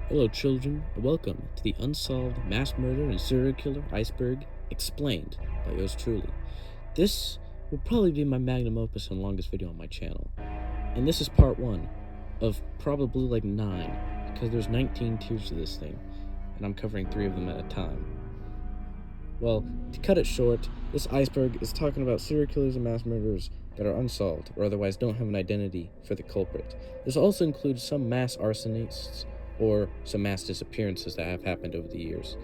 Hello, children, and welcome to the Unsolved Mass Murder and Serial Killer Iceberg Explained by yours truly. This will probably be my magnum opus and longest video on my channel. And this is part 1 of probably like 9, because there's 19 tiers to this thing, and I'm covering 3 of them at a time. Well, to cut it short, this iceberg is talking about serial killers and mass murderers that are unsolved, or otherwise don't have an identity for the culprit. This also includes some mass arsonists, or some mass disappearances that have happened over the years.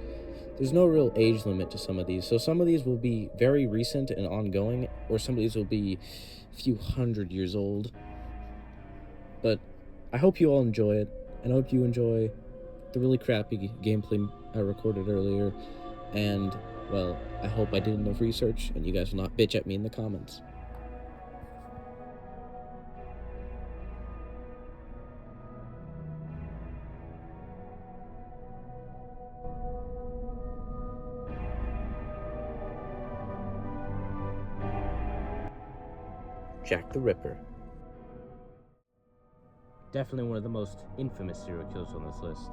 There's no real age limit to some of these, so some of these will be very recent and ongoing, or some of these will be a few hundred years old. But I hope you all enjoy it, and I hope you enjoy the really crappy gameplay I recorded earlier, and, well, I hope I did enough research, and you guys will not bitch at me in the comments. Jack the Ripper. Definitely one of the most infamous serial killers on this list,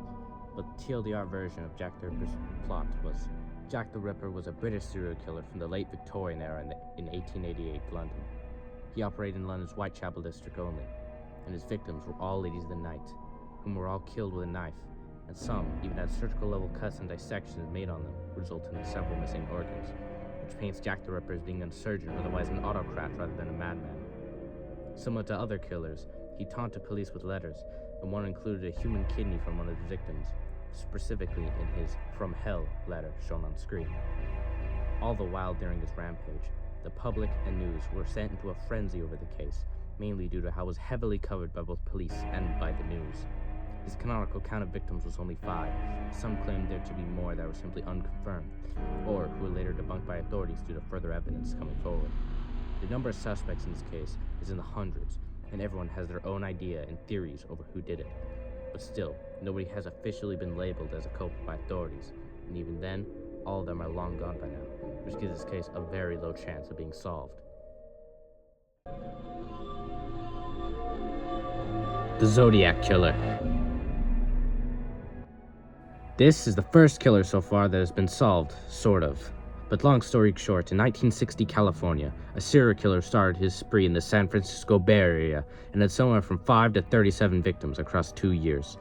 but the TLDR version of Jack the Ripper's plot was Jack the Ripper was a British serial killer from the late Victorian era in 1888 London. He operated in London's Whitechapel district only, and his victims were all ladies of the night, whom were all killed with a knife, and some even had surgical level cuts and dissections made on them, resulting in several missing organs, which paints Jack the Ripper as being a surgeon or otherwise an autocrat rather than a madman. Similar to other killers, he taunted police with letters, and one included a human kidney from one of his victims, specifically in his "From Hell" letter shown on screen. All the while during his rampage, the public and news were sent into a frenzy over the case, mainly due to how it was heavily covered by both police and by the news. His canonical count of victims was only 5. Some claimed there to be more that were simply unconfirmed, or who were later debunked by authorities due to further evidence coming forward. The number of suspects in this case is in the hundreds, and everyone has their own idea and theories over who did it. But still, nobody has officially been labeled as a culprit by authorities, and even then, all of them are long gone by now, which gives this case a very low chance of being solved. The Zodiac Killer. This is the first killer so far that has been solved, sort of. But long story short, in 1960 California, a serial killer started his spree in the San Francisco Bay Area and had somewhere from 5 to 37 victims across 2 years.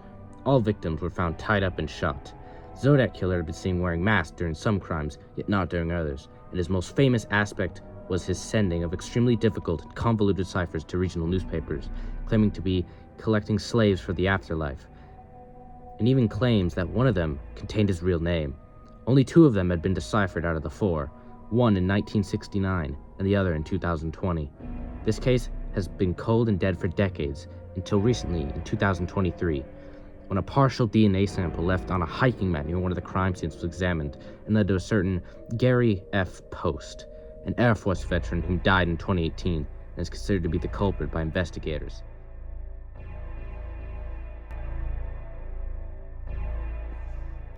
All victims were found tied up and shot. The Zodiac Killer had been seen wearing masks during some crimes, yet not during others, and his most famous aspect was his sending of extremely difficult and convoluted ciphers to regional newspapers, claiming to be collecting slaves for the afterlife, and even claims that one of them contained his real name. Only 2 of them had been deciphered out of the 4, one in 1969 and the other in 2020. This case has been cold and dead for decades, until recently in 2023, when a partial DNA sample left on a hiking mat near one of the crime scenes was examined and led to a certain Gary F. Post, an Air Force veteran who died in 2018 and is considered to be the culprit by investigators.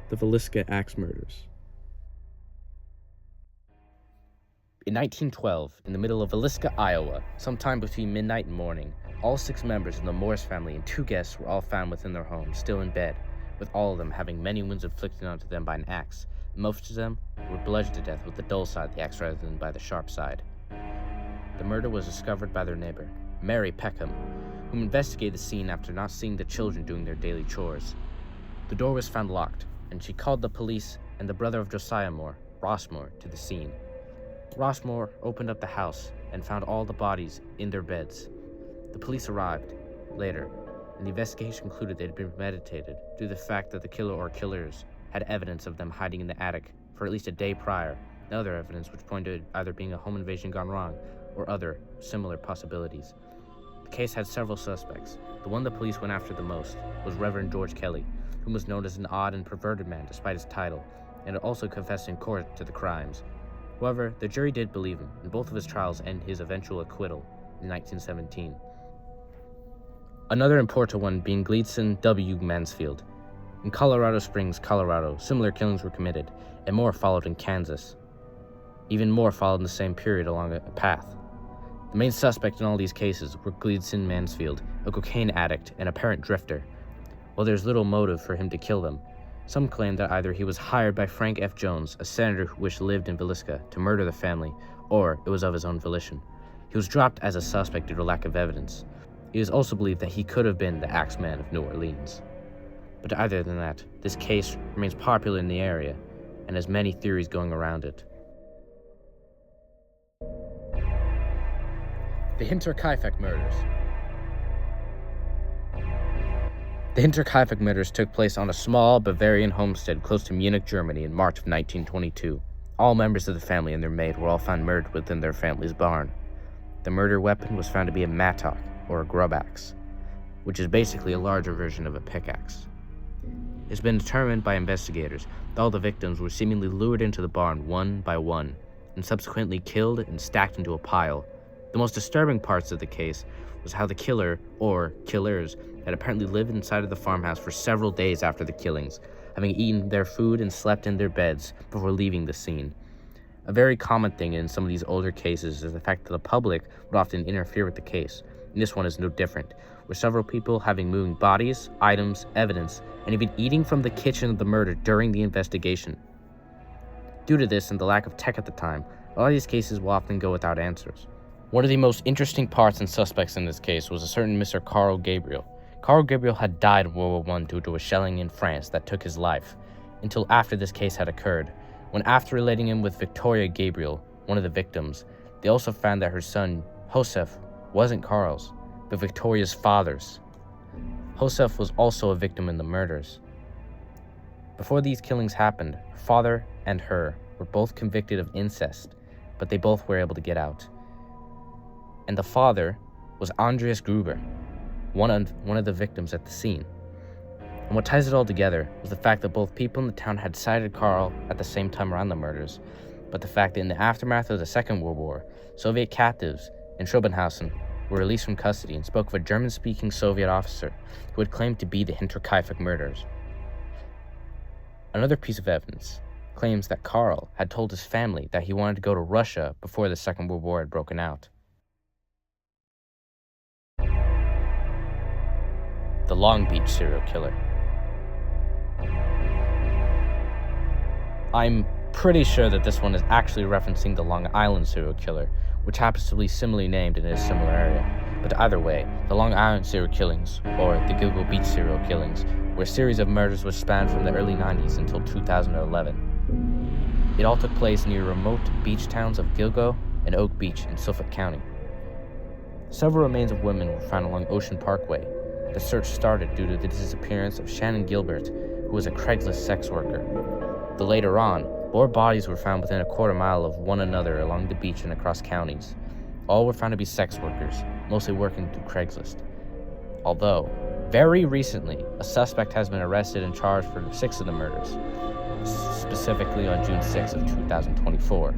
The Villisca Axe Murders. In 1912, in the middle of Villisca, Iowa, sometime between midnight and morning, all 6 members of the Morris family and 2 guests were all found within their home, still in bed, with all of them having many wounds inflicted onto them by an axe. Most of them were bludgeoned to death with the dull side of the axe rather than by the sharp side. The murder was discovered by their neighbor, Mary Peckham, whom investigated the scene after not seeing the children doing their daily chores. The door was found locked, and she called the police and the brother of Josiah Moore, Ross Moore, to the scene. Ross Moore opened up the house and found all the bodies in their beds. The police arrived later, and the investigation concluded they had been premeditated due to the fact that the killer or killers had evidence of them hiding in the attic for at least a day prior, and other evidence which pointed to either being a home invasion gone wrong or other similar possibilities. The case had several suspects. The one the police went after the most was Reverend George Kelly, whom was known as an odd and perverted man despite his title, and had also confessed in court to the crimes. However, the jury did believe him, and both of his trials ended his eventual acquittal in 1917. Another important one being Gleason W. Mansfield. In Colorado Springs, Colorado, similar killings were committed, and more followed in Kansas. Even more followed in the same period along a path. The main suspect in all these cases were Gleason Mansfield, a cocaine addict and apparent drifter. while there's little motive for him to kill them. Some claim that either he was hired by Frank F. Jones, a senator who lived in Villisca, to murder the family, or it was of his own volition. He was dropped as a suspect due to lack of evidence. It is also believed that he could have been the Axeman of New Orleans. But other than that, this case remains popular in the area and has many theories going around it. The Hinterkaifeck murders. The Hinterkaifeck murders took place on a small Bavarian homestead close to Munich, Germany in March of 1922. All members of the family and their maid were all found murdered within their family's barn. The murder weapon was found to be a mattock, or a grub axe, which is basically a larger version of a pickaxe. It's been determined by investigators that all the victims were seemingly lured into the barn one by one, and subsequently killed and stacked into a pile. The most disturbing parts of the case was how the killer, or killers, had apparently lived inside of the farmhouse for several days after the killings, having eaten their food and slept in their beds before leaving the scene. A very common thing in some of these older cases is the fact that the public would often interfere with the case, and this one is no different, with several people having moving bodies, items, evidence, and even eating from the kitchen of the murder during the investigation. Due to this and the lack of tech at the time, a lot of these cases will often go without answers. One of the most interesting parts and suspects in this case was a certain Mr. Carl Gabriel. Carl Gabriel had died in World War I due to a shelling in France that took his life, until after this case had occurred, when after relating him with Victoria Gabriel, one of the victims, they also found that her son, Josef, wasn't Carl's, but Victoria's father's. Josef was also a victim in the murders. Before these killings happened, her father and her were both convicted of incest, but they both were able to get out. And the father was Andreas Gruber, one of the victims at the scene. And what ties it all together was the fact that both people in the town had cited Carl at the same time around the murders, but the fact that in the aftermath of the Second World War, Soviet captives in Schrobenhausen were released from custody and spoke of a German-speaking Soviet officer who had claimed to be the Hinterkaifeck murderers. Another piece of evidence claims that Carl had told his family that he wanted to go to Russia before the Second World War had broken out. The Long Beach serial killer. I'm pretty sure that this one is actually referencing the Long Island serial killer, which happens to be similarly named in a similar area. But either way, the Long Island serial killings, or the Gilgo Beach serial killings, were a series of murders which spanned from the early 90s until 2011. It all took place near remote beach towns of Gilgo and Oak Beach in Suffolk County. Several remains of women were found along Ocean Parkway. The search started due to the disappearance of Shannon Gilbert, who was a Craigslist sex worker. But later on, more bodies were found within a quarter mile of one another along the beach and across counties. All were found to be sex workers, mostly working through Craigslist. Although, very recently, a suspect has been arrested and charged for 6 of the murders, specifically on June 6 of 2024.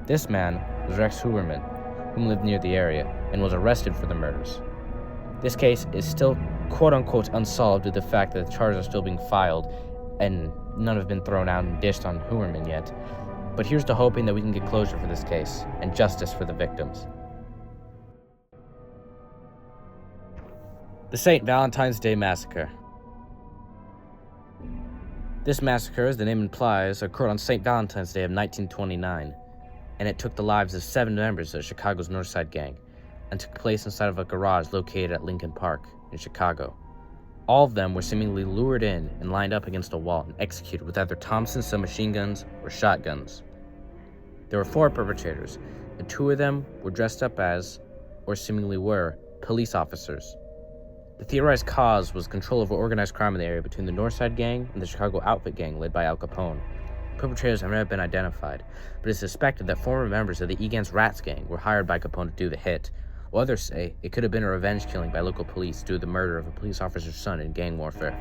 This man was Rex Huberman, whom lived near the area, and was arrested for the murders. This case is still quote-unquote unsolved due to the fact that the charges are still being filed and none have been thrown out and dished on Huberman yet. But here's to hoping that we can get closure for this case and justice for the victims. The St. Valentine's Day Massacre. This massacre, as the name implies, occurred on St. Valentine's Day of 1929, and it took the lives of 7 members of Chicago's North Side Gang, and took place inside of a garage located at Lincoln Park in Chicago. All of them were seemingly lured in and lined up against a wall and executed with either Thompson submachine guns or shotguns. There were 4 perpetrators, and 2 of them were dressed up as, or seemingly were, police officers. The theorized cause was control over organized crime in the area between the Northside Gang and the Chicago Outfit Gang led by Al Capone. Perpetrators have never been identified, but it is suspected that former members of the Egan's Rats Gang were hired by Capone to do the hit, while others say it could have been a revenge killing by local police due to the murder of a police officer's son in gang warfare.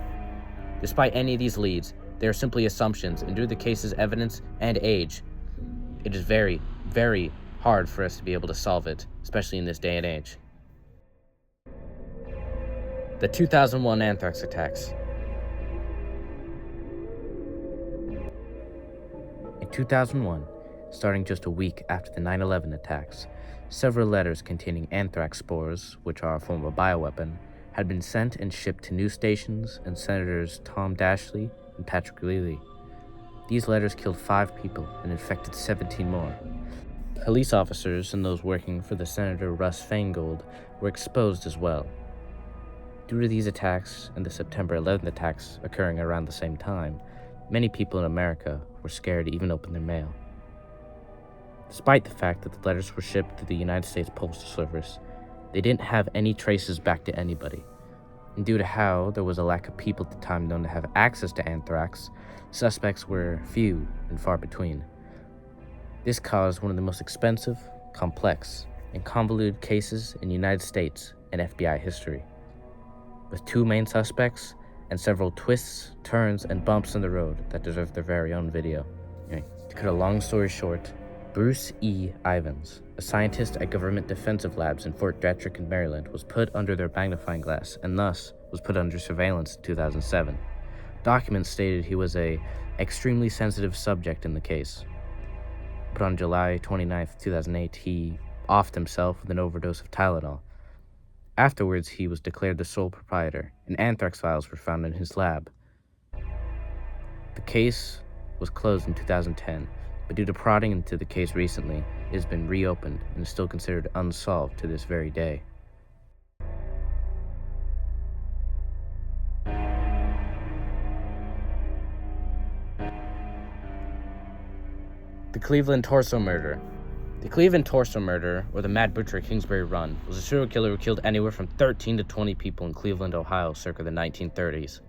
Despite any of these leads, they are simply assumptions, and due to the case's evidence and age, it is very, very hard for us to be able to solve it, especially in this day and age. The 2001 anthrax attacks. In 2001, starting just a week after the 9/11 attacks, several letters containing anthrax spores, which are a form of bioweapon, had been sent and shipped to news stations and Senators Tom Dashley and Patrick Leahy. These letters killed 5 people and infected 17 more. Police officers and those working for the Senator Russ Feingold were exposed as well. Due to these attacks and the September 11th attacks occurring around the same time, many people in America were scared to even open their mail. Despite the fact that the letters were shipped through the United States Postal Service, they didn't have any traces back to anybody. And due to how there was a lack of people at the time known to have access to anthrax, suspects were few and far between. This caused one of the most expensive, complex, and convoluted cases in United States and FBI history. With 2 main suspects and several twists, turns, and bumps in the road that deserve their very own video. Anyway, to cut a long story short, Bruce E. Ivins, a scientist at Government Defensive Labs in Fort Detrick in Maryland, was put under their magnifying glass and thus was put under surveillance in 2007. Documents stated he was an extremely sensitive subject in the case. But on July 29, 2008, he offed himself with an overdose of Tylenol. Afterwards, he was declared the sole proprietor, and anthrax vials were found in his lab. The case was closed in 2010, but due to prodding into the case recently, it has been reopened and is still considered unsolved to this very day. The Cleveland Torso Murder. The Cleveland Torso Murder, or the Mad Butcher at Kingsbury Run, was a serial killer who killed anywhere from 13 to 20 people in Cleveland, Ohio, circa the 1930s.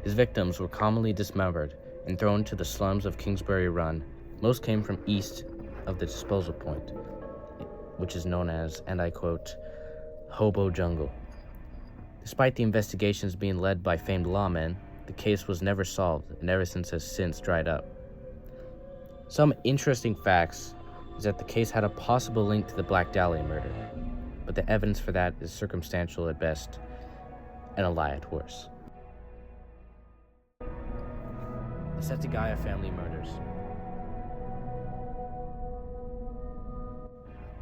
His victims were commonly dismembered and thrown to the slums of Kingsbury Run. Most came from east of the disposal point, which is known as, and I quote, Hobo Jungle. Despite the investigations being led by famed lawmen, the case was never solved and ever since has since dried up. Some interesting facts is that the case had a possible link to the Black Dahlia murder, but the evidence for that is circumstantial at best and a lie at worst. The Setagaya family murders.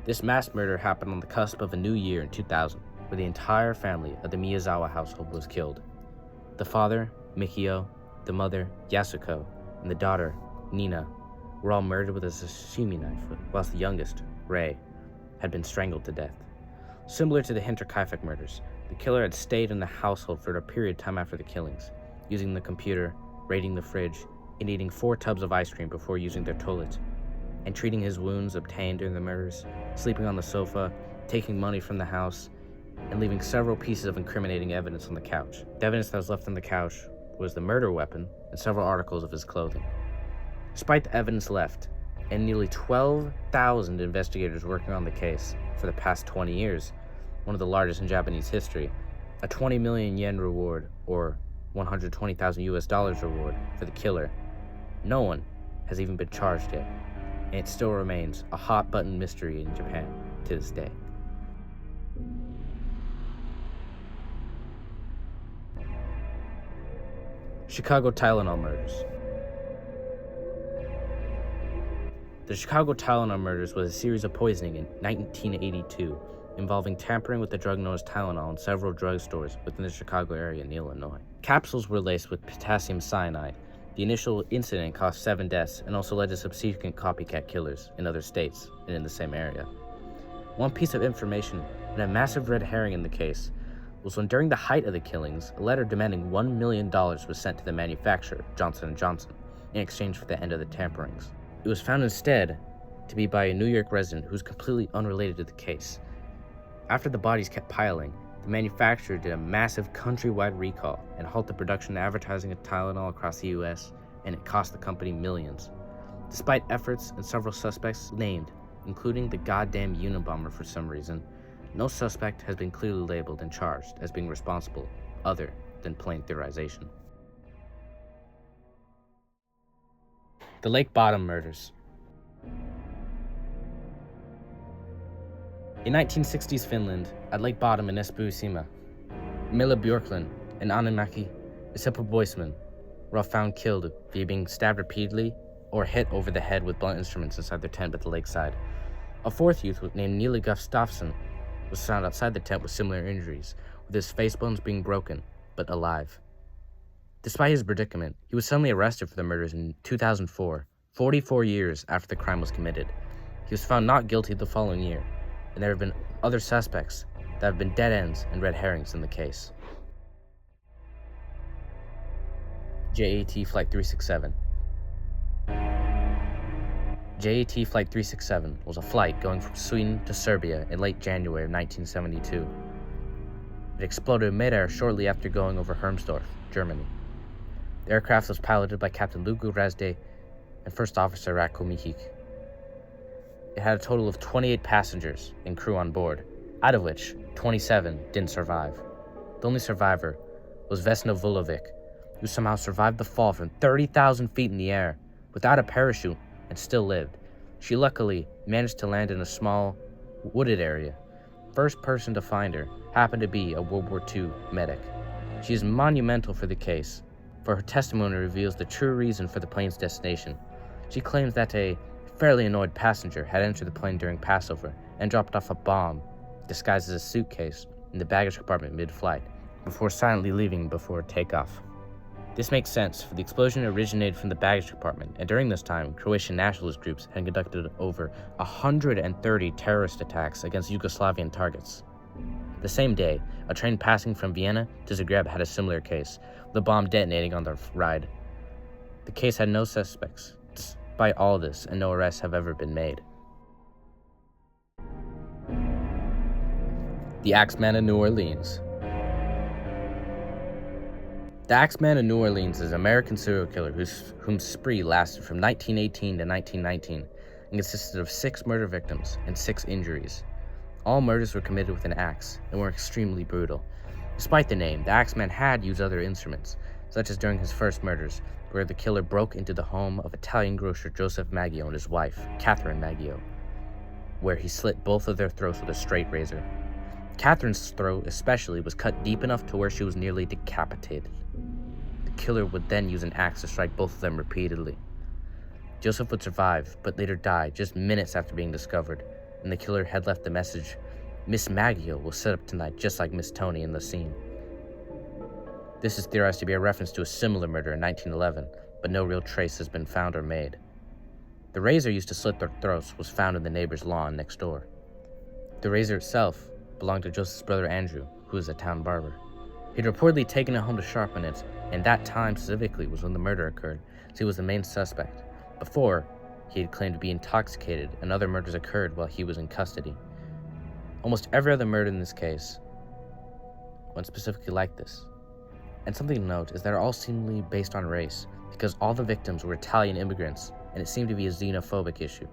This mass murder happened on the cusp of a new year in 2000, where the entire family of the Miyazawa household was killed. The father, Mikio, the mother, Yasuko, and the daughter, Nina, were all murdered with a sashimi knife, whilst the youngest, Rei, had been strangled to death. Similar to the Hinterkaifeck murders, the killer had stayed in the household for a period of time after the killings, using the computer, raiding the fridge, and eating 4 tubs of ice cream before using their toilet, and treating his wounds obtained during the murders, sleeping on the sofa, taking money from the house, and leaving several pieces of incriminating evidence on the couch. The evidence that was left on the couch was the murder weapon and several articles of his clothing. Despite the evidence left, and nearly 12,000 investigators working on the case for the past 20 years, one of the largest in Japanese history, a 20 million yen reward, or $120,000 reward for the killer, no one has even been charged yet, and it still remains a hot-button mystery in Japan to this day. Chicago Tylenol murders. The Chicago Tylenol murders was a series of poisoning in 1982 involving tampering with the drug known as Tylenol in several drugstores within the Chicago area in Illinois. Capsules were laced with potassium cyanide. The initial incident caused 7 deaths and also led to subsequent copycat killers in other states and in the same area. One piece of information and a massive red herring in the case was when during the height of the killings, a letter demanding $1 million was sent to the manufacturer, Johnson & Johnson, in exchange for the end of the tamperings. It was found instead to be by a New York resident who was completely unrelated to the case. After the bodies kept piling, the manufacturer did a massive countrywide recall and halted the production and advertising of Tylenol across the US, and it cost the company millions. Despite efforts and several suspects named, including the goddamn Unabomber for some reason, no suspect has been clearly labeled and charged as being responsible, other than plain theorization. The Lake Bottom murders. In 1960s Finland, at Lake Bottom in Espoo-Sima, Milla Björklund and Annemaki Seppo Boisman were all found killed via being stabbed repeatedly or hit over the head with blunt instruments inside their tent at the lakeside. A 4th youth named Neil Gustafsson was found outside the tent with similar injuries, with his face bones being broken, but alive. Despite his predicament, he was suddenly arrested for the murders in 2004, 44 years after the crime was committed. He was found not guilty the following year, and there have been other suspects that have been dead ends and red herrings in the case. JAT Flight 367. JAT Flight 367 was a flight going from Sweden to Serbia in late January of 1972. It exploded in midair shortly after going over Hermsdorf, Germany. The aircraft was piloted by Captain Lugo Razde and First Officer Ratko Mihic. It had a total of 28 passengers and crew on board, out of which 27 didn't survive. The only survivor was Vesna Vulovic, who somehow survived the fall from 30,000 feet in the air without a parachute and still lived. She luckily managed to land in a small, wooded area. First person to find her happened to be a World War II medic. She is monumental for the case, for her testimony reveals the true reason for the plane's destination. She claims that a fairly annoyed passenger had entered the plane during Passover and dropped off a bomb, disguised as a suitcase, in the baggage compartment mid-flight, before silently leaving before takeoff. This makes sense, for the explosion originated from the baggage compartment, and during this time, Croatian nationalist groups had conducted over 130 terrorist attacks against Yugoslavian targets. The same day, a train passing from Vienna to Zagreb had a similar case, with a bomb detonating on the ride. The case had no suspects, despite all this, and no arrests have ever been made. The Axeman of New Orleans. The Axeman of New Orleans is an American serial killer whose spree lasted from 1918 to 1919 and consisted of 6 murder victims and 6 injuries. All murders were committed with an axe and were extremely brutal. Despite the name, the Axeman had used other instruments, such as during his first murders, where the killer broke into the home of Italian grocer Joseph Maggio and his wife, Catherine Maggio, where he slit both of their throats with a straight razor. Catherine's throat especially was cut deep enough to where she was nearly decapitated. The killer would then use an axe to strike both of them repeatedly. Joseph would survive, but later die just minutes after being discovered, and the killer had left the message, "Miss Maggio will sit up tonight just like Miss Tony in the scene." This is theorized to be a reference to a similar murder in 1911, but no real trace has been found or made. The razor used to slit their throats was found in the neighbor's lawn next door. The razor itself belonged to Joseph's brother Andrew, who was a town barber. He'd reportedly taken it home to sharpen it, and that time specifically was when the murder occurred, so he was the main suspect. Before, he had claimed to be intoxicated, and other murders occurred while he was in custody. Almost every other murder in this case went specifically like this. And something to note is that they're all seemingly based on race, because all the victims were Italian immigrants, and it seemed to be a xenophobic issue.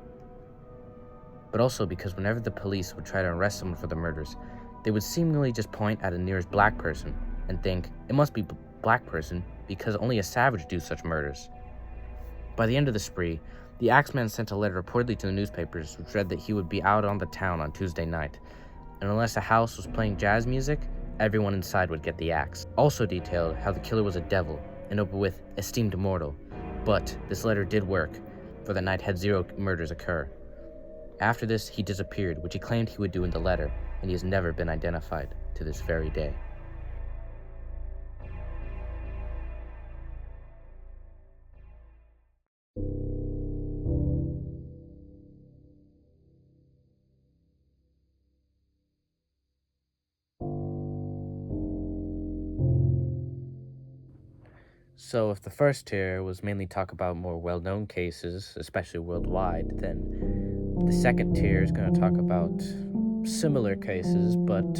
But also because whenever the police would try to arrest someone for the murders, they would seemingly just point at a nearest black person and think, it must be a black person because only a savage do such murders. By the end of the spree, the Axeman sent a letter reportedly to the newspapers which read that he would be out on the town on Tuesday night, and unless a house was playing jazz music, everyone inside would get the axe. Also detailed how the killer was a devil and opened with "esteemed mortal," but this letter did work, for the night had 0 murders occur. After this, he disappeared, which he claimed he would do in the letter, and he has never been identified to this very day. So if the first tier was mainly talk about more well-known cases, especially worldwide, then the second tier is going to talk about similar cases, but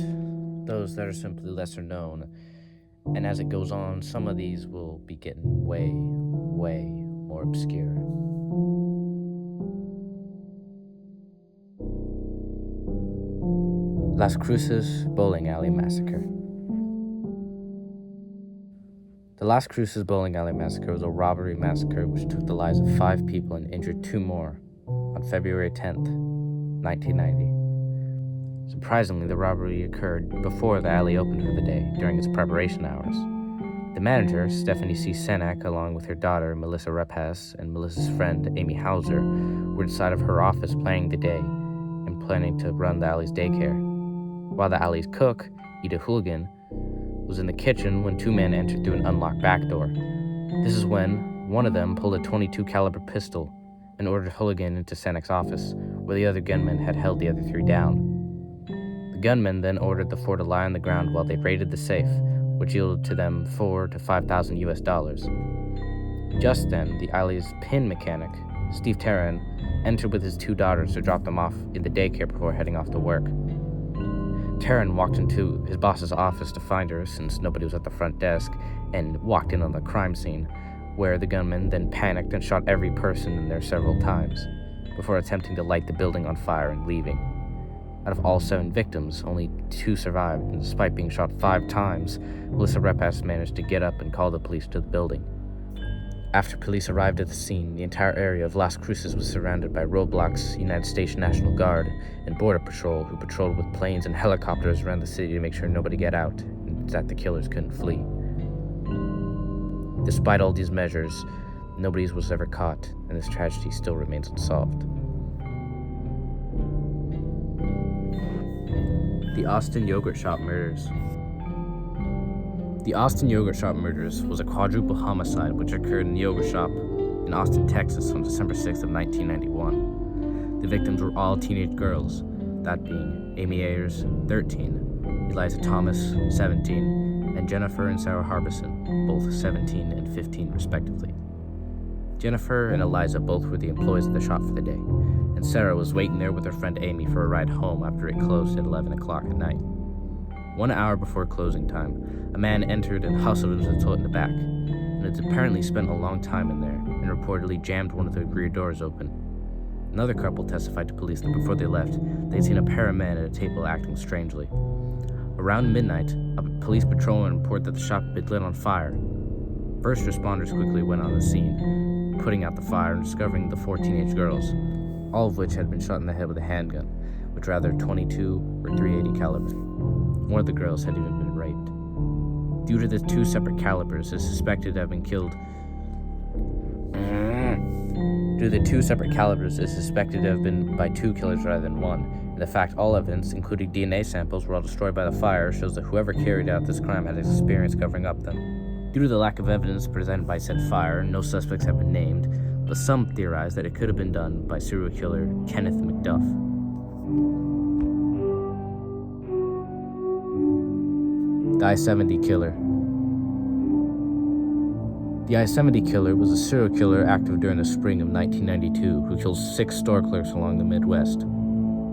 those that are simply lesser known. And as it goes on, some of these will be getting way, way more obscure. Las Cruces Bowling Alley Massacre. The Las Cruces Bowling Alley Massacre was a robbery massacre which took the lives of 5 people and injured 2 more on February 10th, 1990. Surprisingly, the robbery occurred before the alley opened for the day, during its preparation hours. The manager, Stephanie C. Senak, along with her daughter, Melissa Repas, and Melissa's friend, Amy Hauser, were inside of her office planning the day and planning to run the alley's daycare. While the alley's cook, Ida Hooligan, was in the kitchen when two men entered through an unlocked back door. This is when one of them pulled a .22 caliber pistol and ordered Hooligan into Senek's office, where the other gunmen had held the other three down. The gunmen then ordered the four to lie on the ground while they raided the safe, which yielded to them $4,000 to $5,000 US. Just then, the Ali's pin mechanic, Steve Tarrant, entered with his two daughters to drop them off in the daycare before heading off to work. Tarrant walked into his boss's office to find her since nobody was at the front desk, and walked in on the crime scene, where the gunman then panicked and shot every person in there several times, before attempting to light the building on fire and leaving. Out of all 7 victims, only 2 survived, and despite being shot 5 times, Melissa Repas managed to get up and call the police to the building. After police arrived at the scene, the entire area of Las Cruces was surrounded by roadblocks, United States National Guard, and Border Patrol, who patrolled with planes and helicopters around the city to make sure nobody got out, and that the killers couldn't flee. Despite all these measures, nobody was ever caught, and this tragedy still remains unsolved. The Austin Yogurt Shop Murders. The Austin Yogurt Shop Murders was a quadruple homicide which occurred in the yogurt shop in Austin, Texas on December 6th of 1991. The victims were all teenage girls, that being Amy Ayers, 13, Eliza Thomas, 17, and Jennifer and Sarah Harbison, both 17 and 15 respectively. Jennifer and Eliza both were the employees of the shop for the day, and Sarah was waiting there with her friend Amy for a ride home after it closed at 11 o'clock at night. 1 hour before closing time, a man entered and hustled into the toilet in the back, and had apparently spent a long time in there, and reportedly jammed one of the rear doors open. Another couple testified to police that before they left, they'd seen a pair of men at a table acting strangely. Around midnight, a police patrolman reported that the shop had been lit on fire. First responders quickly went on the scene, putting out the fire and discovering the 4 teenage girls, all of which had been shot in the head with a handgun, which were either .22 or .380 caliber. One of the girls had even been raped. Due to the 2 separate calibers, it is suspected to have been killed. Due to the 2 separate calibers, it is suspected to have been by 2 killers rather than 1. And the fact all evidence, including DNA samples, were all destroyed by the fire shows that whoever carried out this crime had experience covering up them. Due to the lack of evidence presented by said fire, no suspects have been named, but some theorize that it could have been done by serial killer Kenneth McDuff. The I-70 Killer. The I-70 Killer was a serial killer active during the spring of 1992 who killed 6 store clerks along the Midwest.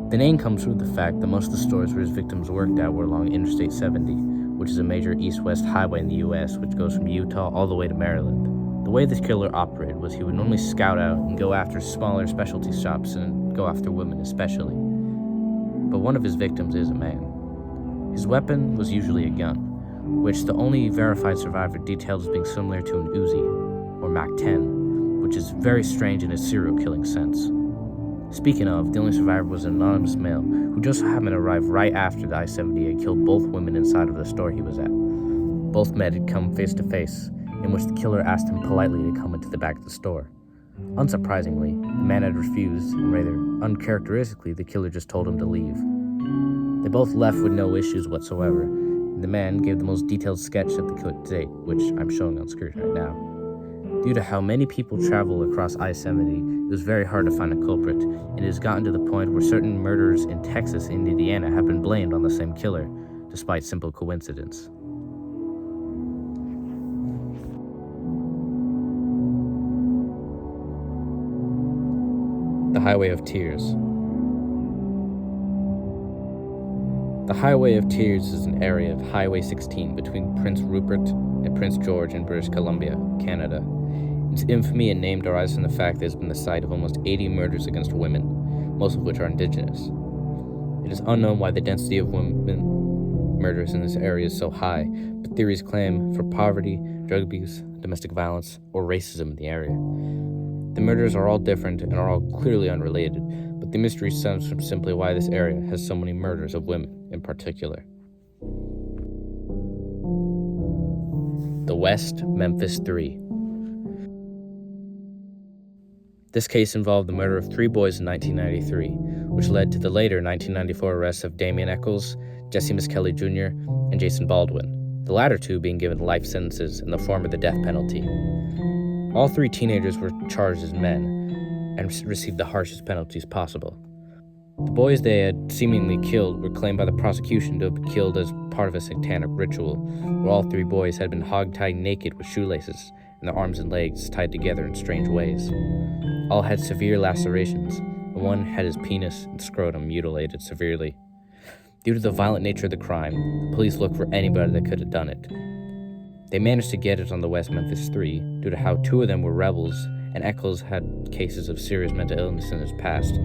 The name comes from the fact that most of the stores where his victims worked at were along Interstate 70, which is a major east-west highway in the U.S. which goes from Utah all the way to Maryland. The way this killer operated was he would normally scout out and go after smaller specialty shops and go after women especially. But one of his victims is a man. His weapon was usually a gun, which the only verified survivor detailed as being similar to an Uzi, or MAC-10, which is very strange in a serial killing sense. Speaking of, the only survivor was an anonymous male who just happened to arrive right after the I-70 had killed both women inside of the store he was at. Both men had come face to face, in which the killer asked him politely to come into the back of the store. Unsurprisingly, the man had refused, and rather uncharacteristically, the killer just told him to leave. They both left with no issues whatsoever, and the man gave the most detailed sketch of the killer to date, which I'm showing on screen right now. Due to how many people travel across I-70, it was very hard to find a culprit, and it has gotten to the point where certain murders in Texas and Indiana have been blamed on the same killer, despite simple coincidence. The Highway of Tears. The Highway of Tears is an area of Highway 16 between Prince Rupert and Prince George in British Columbia, Canada. Its infamy and name derives from the fact that it has been the site of almost 80 murders against women, most of which are indigenous. It is unknown why the density of women murders in this area is so high, but theories claim for poverty, drug abuse, domestic violence, or racism in the area. The murders are all different and are all clearly unrelated, but the mystery stems from simply why this area has so many murders of women in particular. The West Memphis 3. This case involved the murder of 3 boys in 1993, which led to the later 1994 arrests of Damian Eccles, Jesse Miskelly Jr., and Jason Baldwin. the latter two being given life sentences in the form of the death penalty. All 3 teenagers were charged as men and received the harshest penalties possible. The boys they had seemingly killed were claimed by the prosecution to have been killed as part of a satanic ritual, where all 3 boys had been hog-tied naked with shoelaces and their arms and legs tied together in strange ways. All had severe lacerations, and one had his penis and scrotum mutilated severely. Due to the violent nature of the crime, the police looked for anybody that could have done it. They managed to get it on the West Memphis 3 due to how 2 of them were rebels, and Eccles had cases of serious mental illness in his past,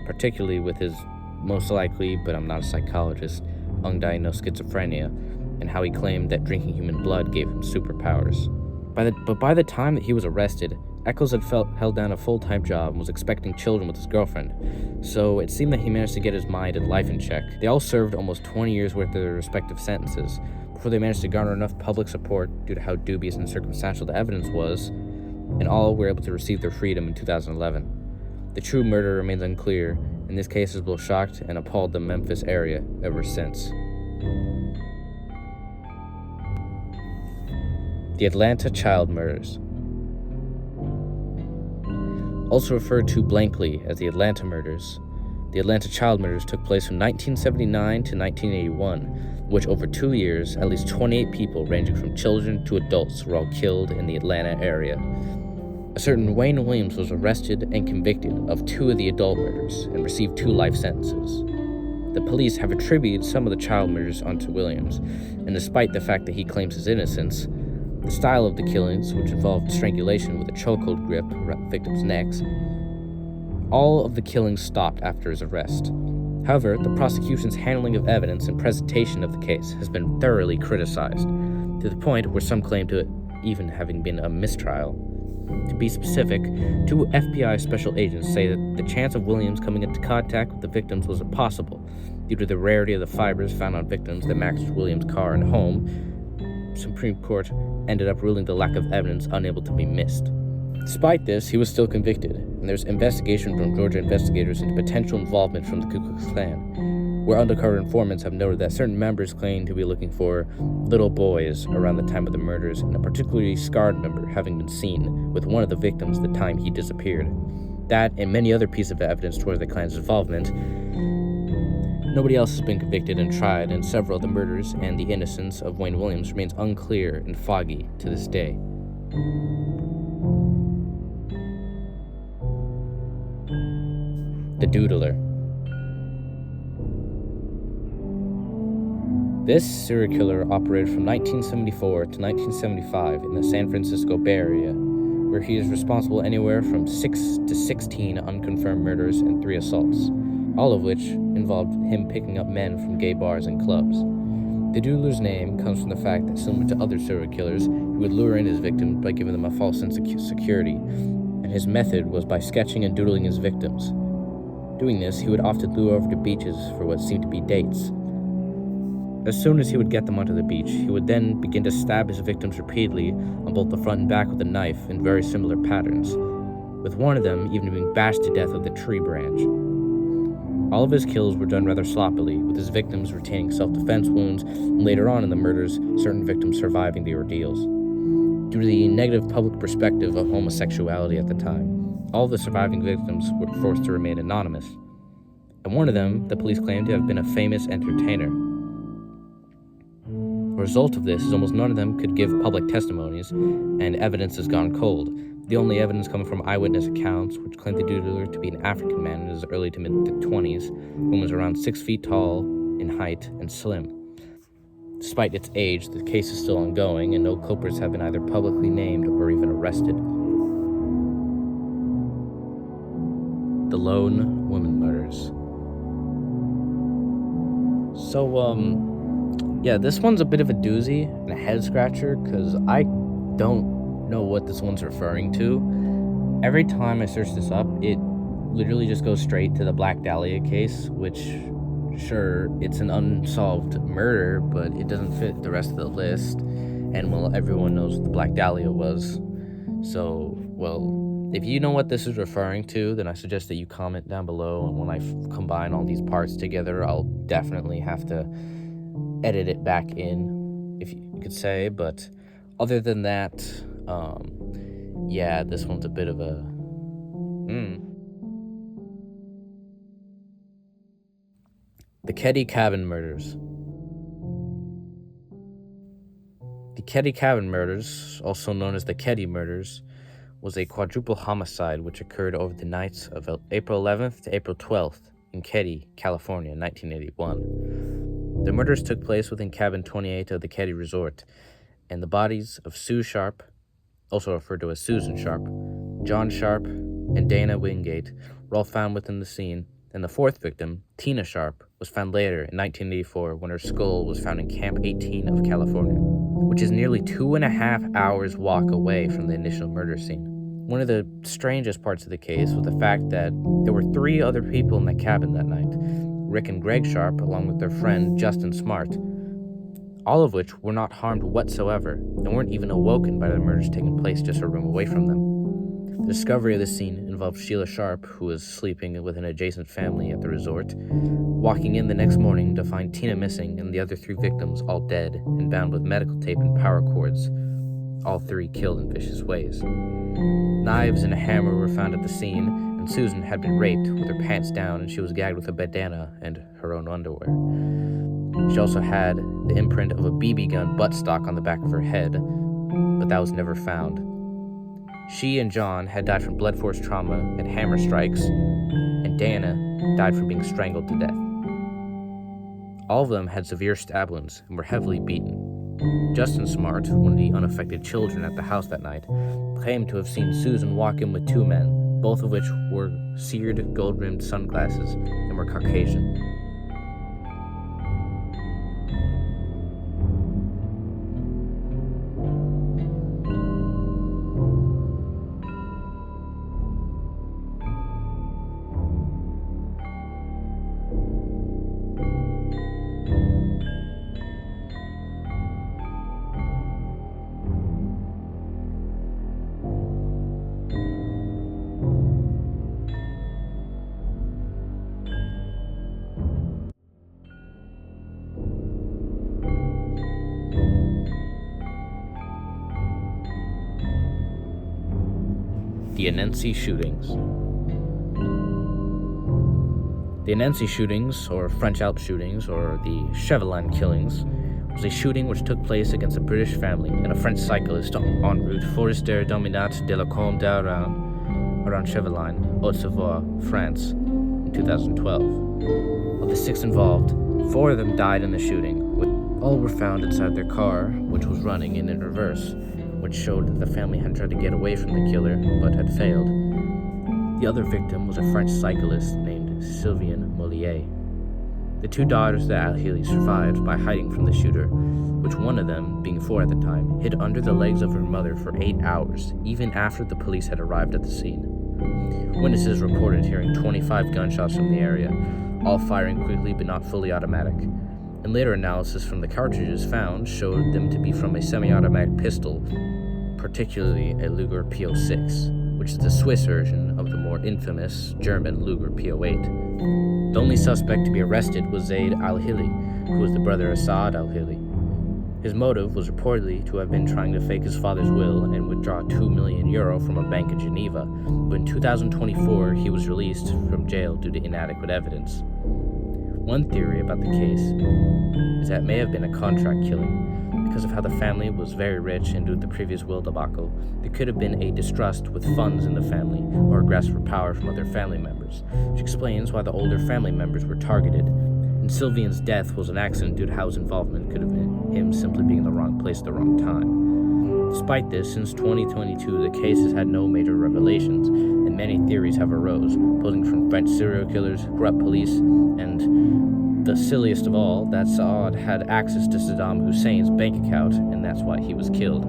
particularly with his most likely, but I'm not a psychologist, undiagnosed schizophrenia, and how he claimed that drinking human blood gave him superpowers. But by the time that he was arrested, Eccles had held down a full-time job and was expecting children with his girlfriend, so it seemed that he managed to get his mind and life in check. They all served almost 20 years worth of their respective sentences before they managed to garner enough public support due to how dubious and circumstantial the evidence was, and all were able to receive their freedom in 2011. The true murder remains unclear, and this case has both shocked and appalled the Memphis area ever since. The Atlanta Child Murders. Also referred to blankly as the Atlanta Murders, the Atlanta Child Murders took place from 1979 to 1981, in which over 2 years, at least 28 people ranging from children to adults were all killed in the Atlanta area. A certain Wayne Williams was arrested and convicted of 2 of the adult murders and received 2 life sentences. The police have attributed some of the child murders onto Williams, and despite the fact that he claims his innocence, the style of the killings, which involved strangulation with a chokehold grip around the victims' necks, all of the killings stopped after his arrest. However, the prosecution's handling of evidence and presentation of the case has been thoroughly criticized, to the point where some claim to it even having been a mistrial. To be specific, 2 FBI special agents say that the chance of Williams coming into contact with the victims was impossible due to the rarity of the fibers found on victims that matched Williams' car and home. Supreme Court ended up ruling the lack of evidence unable to be missed. Despite this, he was still convicted, and there's investigation from Georgia investigators into potential involvement from the Ku Klux Klan, where undercover informants have noted that certain members claim to be looking for little boys around the time of the murders, and a particularly scarred member having been seen with one of the victims the time he disappeared. That, and many other pieces of evidence towards the Klan's involvement. Nobody else has been convicted and tried, and several of the murders and the innocence of Wayne Williams remains unclear and foggy to this day. The Doodler. This serial killer operated from 1974 to 1975 in the San Francisco Bay Area, where he is responsible anywhere from 6 to 16 unconfirmed murders and 3 assaults, all of which involved him picking up men from gay bars and clubs. The Doodler's name comes from the fact that, similar to other serial killers, he would lure in his victims by giving them a false sense of security, and his method was by sketching and doodling his victims. Doing this, he would often lure over to beaches for what seemed to be dates. As soon as he would get them onto the beach, he would then begin to stab his victims repeatedly on both the front and back with a knife in very similar patterns, with one of them even being bashed to death with a tree branch. All of his kills were done rather sloppily, with his victims retaining self-defense wounds, and later on in the murders, certain victims surviving the ordeals. Due to the negative public perspective of homosexuality at the time, all of the surviving victims were forced to remain anonymous, and one of them, the police claimed to have been a famous entertainer. The result of this is almost none of them could give public testimonies, and evidence has gone cold. The only evidence coming from eyewitness accounts, which claimed the Doodler to be an African man in his early to mid-20s, who was around 6 feet tall in height and slim. Despite its age, the case is still ongoing, and no culprits have been either publicly named or even arrested. The Lone Woman Murders. So, this one's a bit of a doozy and a head-scratcher, because I don't know what this one's referring to. Every time I search this up, it literally just goes straight to the Black Dahlia case, which, sure, it's an unsolved murder, but it doesn't fit the rest of the list, and, well, everyone knows what the Black Dahlia was. So, well, if you know what this is referring to, then I suggest that you comment down below, and when I combine all these parts together, I'll definitely have to edit it back in you could say, but other than that, yeah, this one's a bit of a... The Keddy Cabin Murders. The Keddy Cabin Murders, also known as the Keddy Murders, was a quadruple homicide which occurred over the nights of April 11th to April 12th in Keddy, California, in 1981. The murders took place within cabin 28 of the Keddy Resort, and the bodies of Sue Sharp, also referred to as Susan Sharp, John Sharp, and Dana Wingate were all found within the scene, and the fourth victim, Tina Sharp, was found later in 1984 when her skull was found in Camp 18 of California, which is nearly 2.5 hours walk away from the initial murder scene. One of the strangest parts of the case was the fact that there were 3 other people in the cabin that night, Rick and Greg Sharp, along with their friend Justin Smart, all of which were not harmed whatsoever and weren't even awoken by the murders taking place just a room away from them. The discovery of this scene involved Sheila Sharp, who was sleeping with an adjacent family at the resort, walking in the next morning to find Tina missing and the other 3 victims all dead and bound with medical tape and power cords, all 3 killed in vicious ways. Knives and a hammer were found at the scene, and Susan had been raped with her pants down, and she was gagged with a bandana and her own underwear. She also had the imprint of a BB gun buttstock on the back of her head, but that was never found. She and John had died from blood force trauma and hammer strikes, and Dana died from being strangled to death. All of them had severe stab wounds and were heavily beaten. Justin Smart, one of the unaffected children at the house that night, claimed to have seen Susan walk in with 2 men, both of which wore seared gold-rimmed sunglasses and were Caucasian. The Annecy Shootings. The Annecy Shootings, or French Alps Shootings, or the Chevelin Killings, was a shooting which took place against a British family and a French cyclist en route Forestier Dominat de la Combe d'Aran around Chevelin, Haute-Savoie, France, in 2012. Of the 6 involved, 4 of them died in the shooting. All were found inside their car, which was running in reverse, which showed that the family had tried to get away from the killer, but had failed. The other victim was a French cyclist named Sylvain Mollier. The 2 daughters of the Al-Hili survived by hiding from the shooter, which one of them, being 4 at the time, hid under the legs of her mother for 8 hours, even after the police had arrived at the scene. Witnesses reported hearing 25 gunshots from the area, all firing quickly but not fully automatic. And later analysis from the cartridges found showed them to be from a semi-automatic pistol, particularly a Luger P06, which is the Swiss version of the more infamous German Luger P08. The only suspect to be arrested was Zaid Al-Hili, who was the brother of Saad Al-Hili. His motive was reportedly to have been trying to fake his father's will and withdraw €2 million from a bank in Geneva, but in 2024 he was released from jail due to inadequate evidence. One theory about the case is that it may have been a contract killing. Because of how the family was very rich and due to the previous will debacle, there could have been a distrust with funds in the family or a grasp for power from other family members, which explains why the older family members were targeted. And Sylvian's death was an accident due to how his involvement could have been him simply being in the wrong place at the wrong time. Despite this, since 2022, the case has had no major revelations, and many theories have arose, posing from French serial killers, corrupt police, and the silliest of all, that Saad had access to Saddam Hussein's bank account, and that's why he was killed.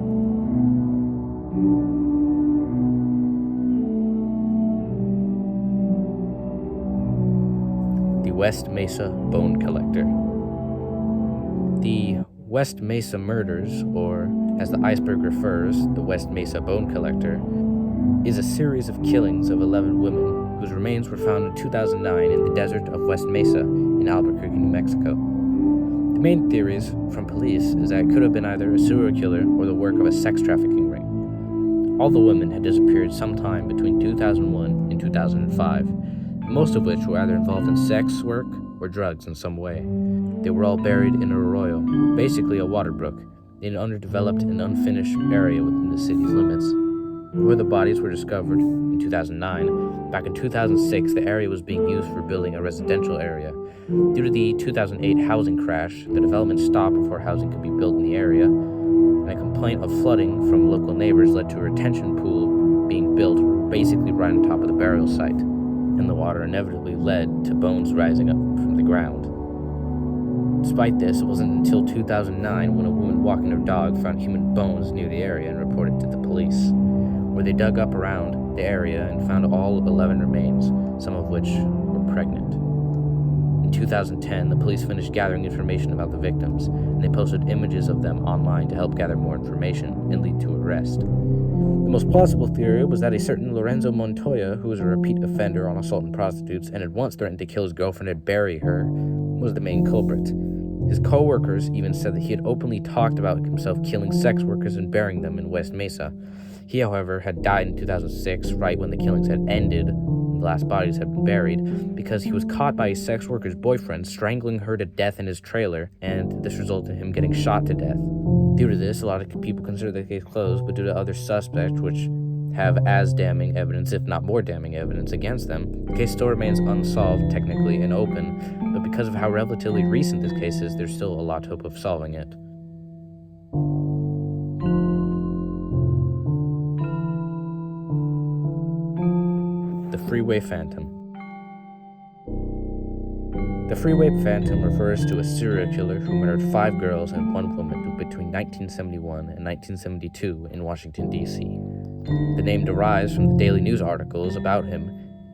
The West Mesa Bone Collector. The West Mesa Murders, or as the Iceberg refers, the West Mesa Bone Collector, is a series of killings of 11 women whose remains were found in 2009 in the desert of West Mesa in Albuquerque, New Mexico. The The main theories from police is that it could have been either a serial killer or the work of a sex trafficking ring. All the women had disappeared sometime between 2001 and 2005, most of which were either involved in sex work or drugs in some way. They were all buried in an arroyo, basically a water brook, in an underdeveloped and unfinished area within the city's limits. Where the bodies were discovered in 2009, back in 2006 the area was being used for building a residential area. Due to the 2008 housing crash, the development stopped before housing could be built in the area, and a complaint of flooding from local neighbors led to a retention pool being built basically right on top of the burial site, and the water inevitably led to bones rising up from the ground. Despite this, it wasn't until 2009 when a woman walking her dog found human bones near the area and reported to the police, where they dug up around the area and found all 11 remains, some of which were pregnant. In 2010, the police finished gathering information about the victims, and they posted images of them online to help gather more information and lead to arrest. The most plausible theory was that a certain Lorenzo Montoya, who was a repeat offender on assaulting prostitutes and had once threatened to kill his girlfriend and bury her, was the main culprit. His co-workers even said that he had openly talked about himself killing sex workers and burying them in West Mesa. He, however, had died in 2006, right when the killings had ended and the last bodies had been buried, because he was caught by a sex worker's boyfriend strangling her to death in his trailer, and this resulted in him getting shot to death. Due to this, a lot of people consider the case closed, but due to other suspects, which have as damning evidence, if not more damning evidence, against them, the case still remains unsolved technically and open, but because of how relatively recent this case is, there's still a lot of hope of solving it. The Freeway Phantom. The Freeway Phantom refers to a serial killer who murdered 5 girls and 1 woman between 1971 and 1972 in Washington, D.C. The name derives from the daily news articles about him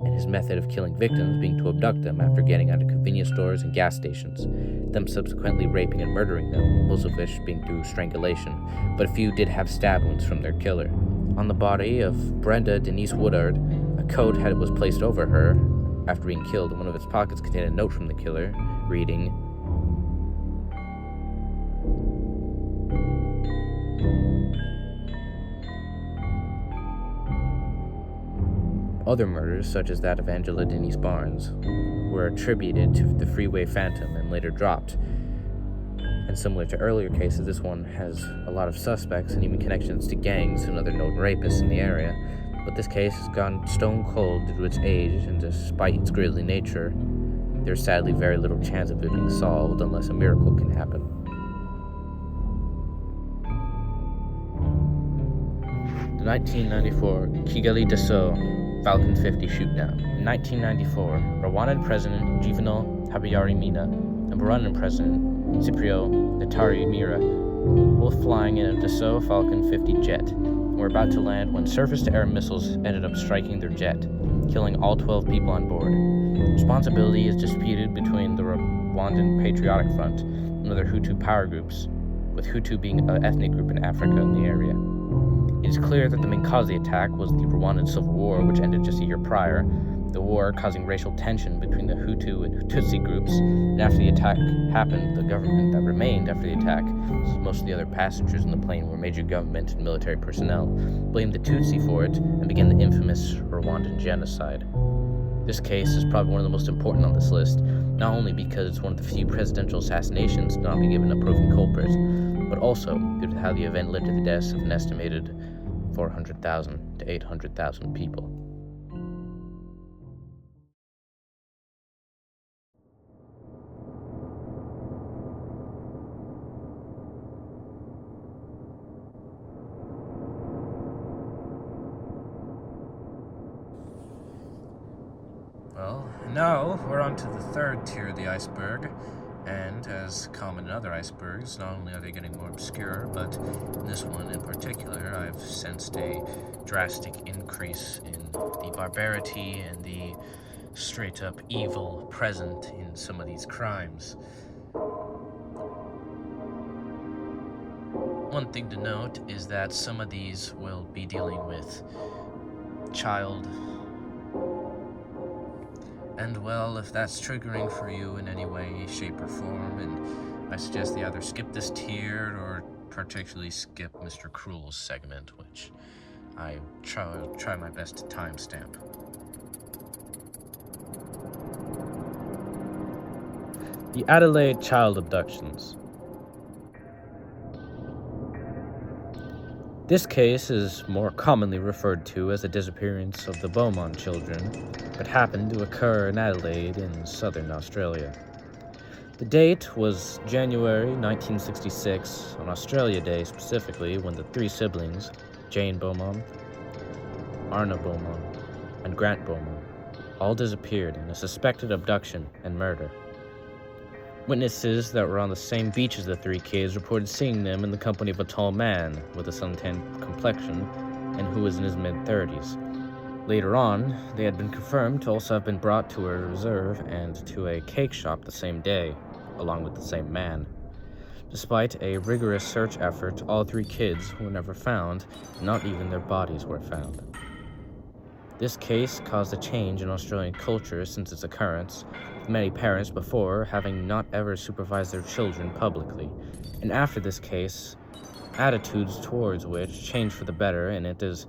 and his method of killing victims being to abduct them after getting out of convenience stores and gas stations, them subsequently raping and murdering them, most of which being through strangulation, but a few did have stab wounds from their killer. On the body of Brenda Denise Woodard, a coat was placed over her after being killed, and one of its pockets contained a note from the killer, reading, Other murders, such as that of Angela Denise Barnes, were attributed to the Freeway Phantom and later dropped. And similar to earlier cases, this one has a lot of suspects and even connections to gangs and other known rapists in the area. But this case has gone stone cold due to its age, and despite its grisly nature, there's sadly very little chance of it being solved unless a miracle can happen. The 1994 Kigali Dassault Falcon 50 shootdown. In 1994, Rwandan President Juvenal Habyarimana and Burundian President Cyprien Ntaryamira were both flying in a Dassault Falcon 50 jet and were about to land when surface-to-air missiles ended up striking their jet, killing all 12 people on board. Responsibility is disputed between the Rwandan Patriotic Front and other Hutu power groups, with Hutu being an ethnic group in Africa in the area. It is clear that the main cause of the attack was the Rwandan Civil War, which ended just a year prior, the war causing racial tension between the Hutu and Tutsi groups, and after the attack happened, the government that remained after the attack, most of the other passengers in the plane were major government and military personnel, blamed the Tutsi for it and began the infamous Rwandan genocide. This case is probably one of the most important on this list, not only because it's one of the few presidential assassinations to not be given a proven culprit, but also due to how the event led to the deaths of an estimated 400,000 to 800,000 people. Well, now we're on to the third tier of the iceberg, and as common in other icebergs, not only are they getting more obscure, but in this one in particular, I've sensed a drastic increase in the barbarity and the straight-up evil present in some of these crimes. One thing to note is that some of these will be dealing with child. And well, if that's triggering for you in any way, shape, or form, and I suggest they either skip this tier or particularly skip Mr. Cruel's segment, which I try my best to timestamp. The Adelaide child abductions. This case is more commonly referred to as the disappearance of the Beaumont children, but happened to occur in Adelaide in southern Australia. The date was January 1966, on Australia Day specifically, when the three siblings, Jane Beaumont, Arna Beaumont, and Grant Beaumont, all disappeared in a suspected abduction and murder. Witnesses that were on the same beach as the three kids reported seeing them in the company of a tall man with a suntanned complexion and who was in his mid-30s. Later on, they had been confirmed to also have been brought to a reserve and to a cake shop the same day, along with the same man. Despite a rigorous search effort, all three kids were never found, and not even their bodies were found. This case caused a change in Australian culture since its occurrence, with many parents before having not ever supervised their children publicly, and after this case, attitudes towards which changed for the better, and it is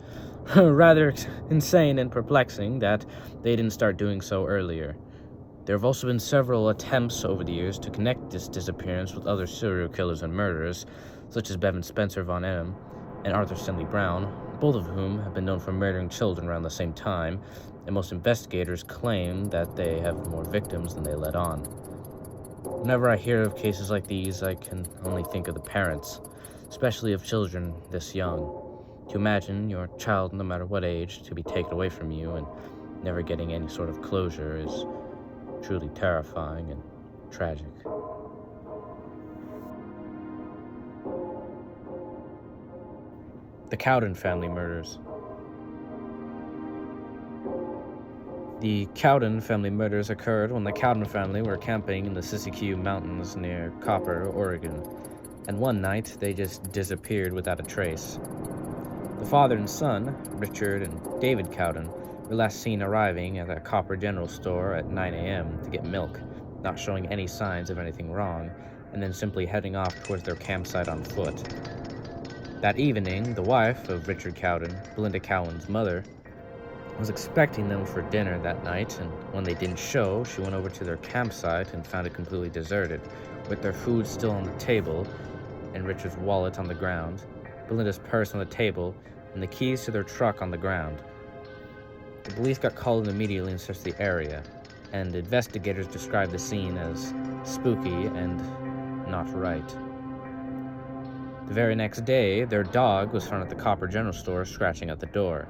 rather insane and perplexing that they didn't start doing so earlier. There have also been several attempts over the years to connect this disappearance with other serial killers and murderers, such as Bevan Spencer Von M. and Arthur Stanley Brown, both of whom have been known for murdering children around the same time, and most investigators claim that they have more victims than they let on. Whenever I hear of cases like these, I can only think of the parents, especially of children this young. To imagine your child, no matter what age, to be taken away from you and never getting any sort of closure is truly terrifying and tragic. The Cowden family murders. The Cowden family murders occurred when the Cowden family were camping in the Siskiyou Mountains near Copper, Oregon, and one night they just disappeared without a trace. The father and son, Richard and David Cowden, were last seen arriving at a Copper General Store at 9 a.m. to get milk, not showing any signs of anything wrong, and then simply heading off towards their campsite on foot. That evening, the wife of Richard Cowden, Belinda Cowan's mother, was expecting them for dinner that night, and when they didn't show, she went over to their campsite and found it completely deserted, with their food still on the table, and Richard's wallet on the ground, Belinda's purse on the table, and the keys to their truck on the ground. The police got called in immediately and searched the area, and investigators described the scene as spooky and not right. The very next day, their dog was found at the Copper General Store scratching at the door.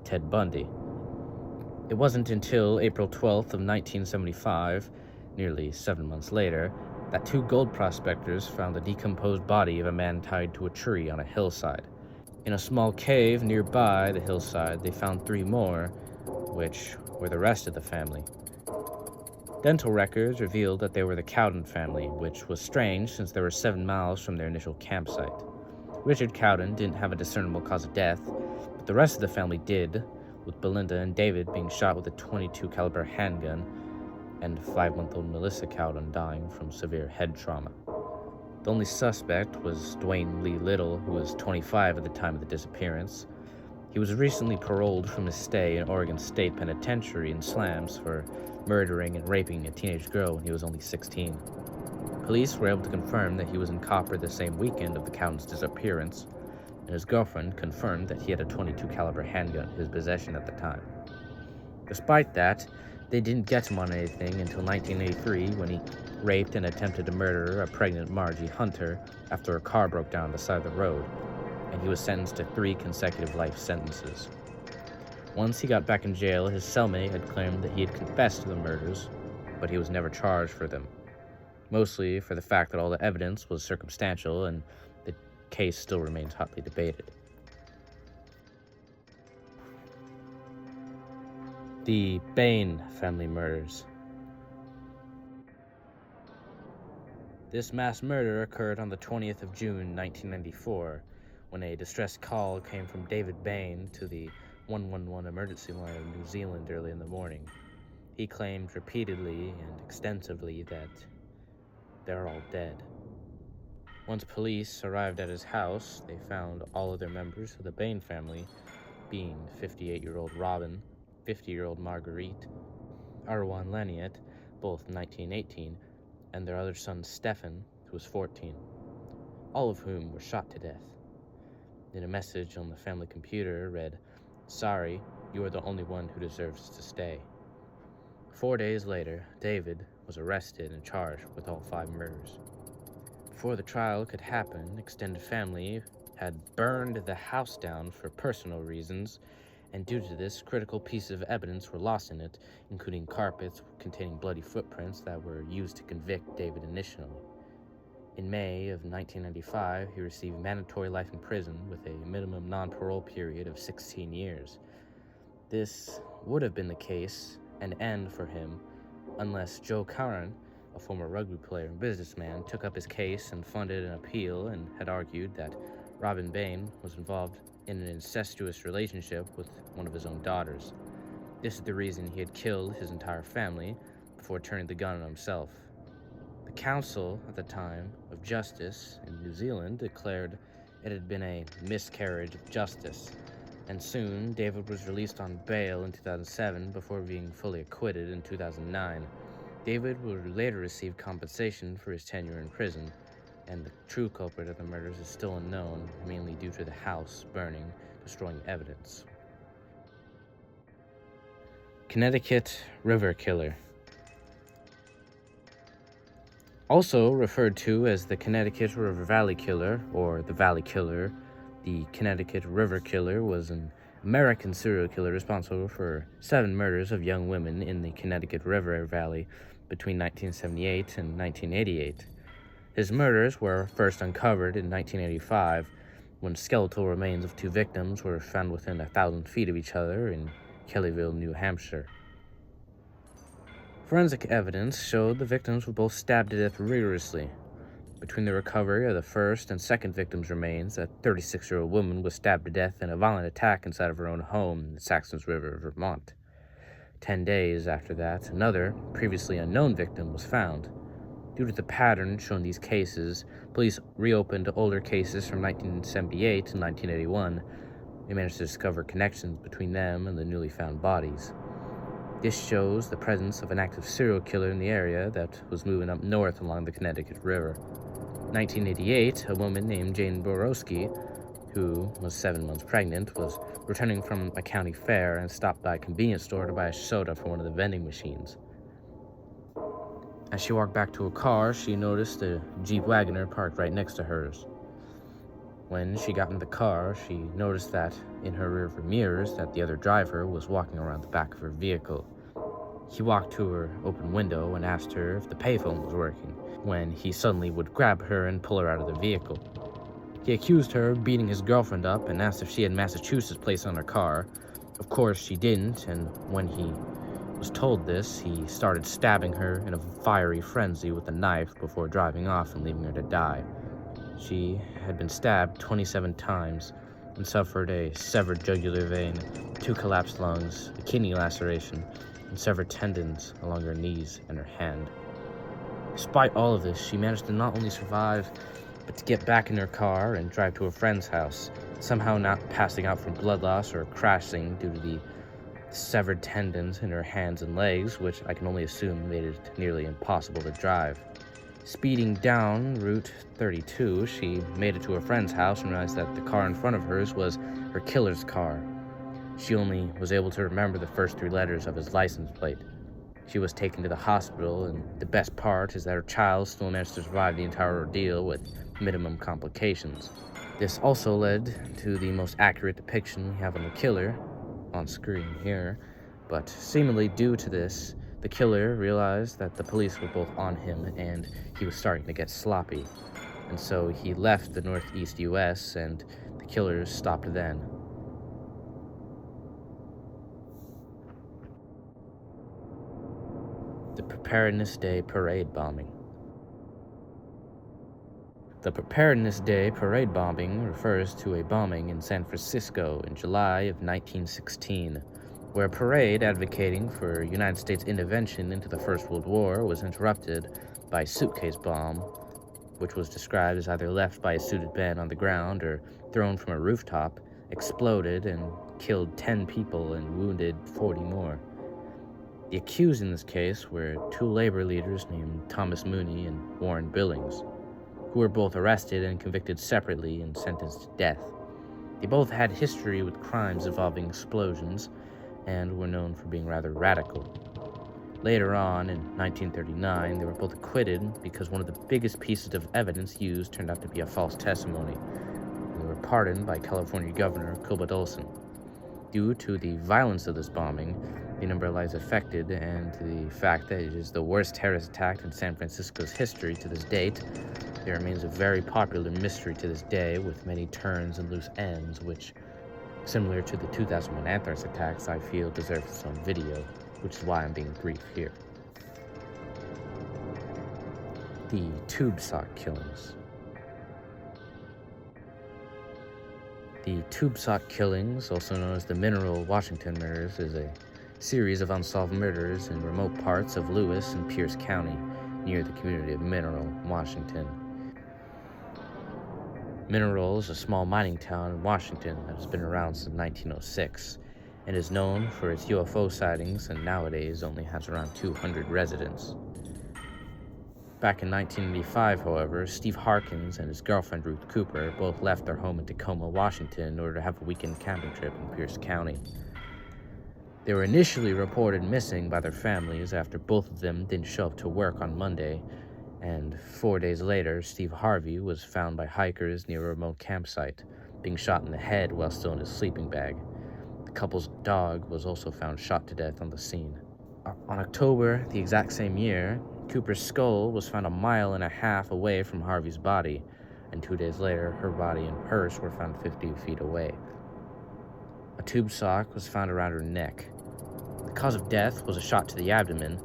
Ted Bundy. It wasn't until April 12th of 1975, nearly 7 months later, that two gold prospectors found the decomposed body of a man tied to a tree on a hillside. In a small cave nearby the hillside, they found three more, which were the rest of the family. Dental records revealed that they were the Cowden family, which was strange since they were 7 miles from their initial campsite. Richard Cowden didn't have a discernible cause of death, but the rest of the family did, with Belinda and David being shot with a .22 caliber handgun, and 5-month-old Melissa Cowden dying from severe head trauma. The only suspect was Dwayne Lee Little, who was 25 at the time of the disappearance. He was recently paroled from his stay in Oregon State Penitentiary in Slams for murdering and raping a teenage girl when he was only 16. Police were able to confirm that he was in Copper the same weekend of the Cowden's disappearance, and his girlfriend confirmed that he had a .22 caliber handgun in his possession at the time. Despite that, they didn't get him on anything until 1983 when he raped and attempted to murder a pregnant Margie Hunter after her car broke down on the side of the road, and he was sentenced to 3 consecutive life sentences. Once he got back in jail, his cellmate had claimed that he had confessed to the murders, but he was never charged for them, mostly for the fact that all the evidence was circumstantial and the case still remains hotly debated. The Bain family murders. This mass murder occurred on the 20th of June, 1994, when a distress call came from David Bain to the 111 emergency line in New Zealand early in the morning. He claimed repeatedly and extensively that they're all dead. Once police arrived at his house, they found all other members of the Bain family, being 58-year-old Robin, 50-year-old Marguerite, Arwan Laniet, both 1918, and their other son Stefan, who was 14, all of whom were shot to death. Then a message on the family computer read, "Sorry, you are the only one who deserves to stay." 4 days later, David was arrested and charged with all 5 murders. Before the trial could happen, extended family had burned the house down for personal reasons, and due to this, critical pieces of evidence were lost in it, including carpets containing bloody footprints that were used to convict David initially. In May of 1995, he received mandatory life in prison with a minimum non-parole period of 16 years. This would have been the case and end for him unless Joe Curran, a former rugby player and businessman, took up his case and funded an appeal and had argued that Robin Bain was involved in an incestuous relationship with one of his own daughters. This is the reason he had killed his entire family before turning the gun on himself. The council at the time of justice in New Zealand declared it had been a miscarriage of justice, and soon David was released on bail in 2007 before being fully acquitted in 2009. David would later receive compensation for his tenure in prison, and the true culprit of the murders is still unknown, mainly due to the house burning, destroying evidence. Connecticut River Killer. Also referred to as the Connecticut River Valley Killer, or the Valley Killer, the Connecticut River Killer was an American serial killer responsible for 7 murders of young women in the Connecticut River Valley between 1978 and 1988. His murders were first uncovered in 1985, when skeletal remains of 2 victims were found within 1,000 feet of each other in Kellyville, New Hampshire. Forensic evidence showed the victims were both stabbed to death rigorously. Between the recovery of the first and second victim's remains, a 36-year-old woman was stabbed to death in a violent attack inside of her own home in the Saxons River, Vermont. 10 days after that, another, previously unknown victim was found. Due to the pattern shown in these cases, police reopened older cases from 1978 and 1981. They managed to discover connections between them and the newly found bodies. This shows the presence of an active serial killer in the area that was moving up north along the Connecticut River. In 1988, a woman named Jane Borowski, who was 7 months pregnant, was returning from a county fair and stopped by a convenience store to buy a soda from one of the vending machines. As she walked back to her car, she noticed a Jeep Wagoner parked right next to hers. When she got in the car, she noticed that in her rearview mirrors that the other driver was walking around the back of her vehicle. He walked to her open window and asked her if the payphone was working, when he suddenly would grab her and pull her out of the vehicle. He accused her of beating his girlfriend up and asked if she had Massachusetts plates on her car. Of course she didn't, and when he was told this, he started stabbing her in a fiery frenzy with a knife before driving off and leaving her to die. She had been stabbed 27 times and suffered a severed jugular vein, 2 collapsed lungs, a kidney laceration, and severed tendons along her knees and her hand. Despite all of this, she managed to not only survive, but to get back in her car and drive to a friend's house, somehow not passing out from blood loss or crashing due to the severed tendons in her hands and legs, which I can only assume made it nearly impossible to drive. Speeding down Route 32, she made it to a friend's house and realized that the car in front of hers was her killer's car. She only was able to remember the first 3 letters of his license plate. She was taken to the hospital, and the best part is that her child still managed to survive the entire ordeal with minimum complications. This also led to the most accurate depiction we have on the killer, on screen here, but seemingly due to this, the killer realized that the police were both on him and he was starting to get sloppy. And so he left the Northeast US and the killers stopped then. The Preparedness Day Parade Bombing. The Preparedness Day Parade bombing refers to a bombing in San Francisco in July of 1916, where a parade advocating for United States intervention into the First World War was interrupted by a suitcase bomb, which was described as either left by a suited man on the ground or thrown from a rooftop, exploded and killed 10 people and wounded 40 more. The accused in this case were two labor leaders named Thomas Mooney and Warren Billings, who were both arrested and convicted separately and sentenced to death. They both had history with crimes involving explosions and were known for being rather radical. Later on, in 1939, they were both acquitted because one of the biggest pieces of evidence used turned out to be a false testimony, and they were pardoned by California Governor Cuba Dolson. Due to the violence of this bombing, the number of lives affected, and the fact that it is the worst terrorist attack in San Francisco's history to this date, it remains a very popular mystery to this day, with many turns and loose ends, which, similar to the 2001 anthrax attacks, I feel deserve some video, which is why I'm being brief here. The tube sock killings. The tube sock killings, also known as the Mineral Washington murders, is a series of unsolved murders in remote parts of Lewis and Pierce County, near the community of Mineral, Washington. Mineral is a small mining town in Washington that has been around since 1906 and is known for its UFO sightings and nowadays only has around 200 residents. Back in 1985, however, Steve Harkins and his girlfriend Ruth Cooper both left their home in Tacoma, Washington in order to have a weekend camping trip in Pierce County. They were initially reported missing by their families after both of them didn't show up to work on Monday, and 4 days later, Steve Harvey was found by hikers near a remote campsite, being shot in the head while still in his sleeping bag. The couple's dog was also found shot to death on the scene. On October the exact same year, Cooper's skull was found 1.5 miles away from Harvey's body, and 2 days later, her body and purse were found 50 feet away. A tube sock was found around her neck. The cause of death was a shot to the abdomen,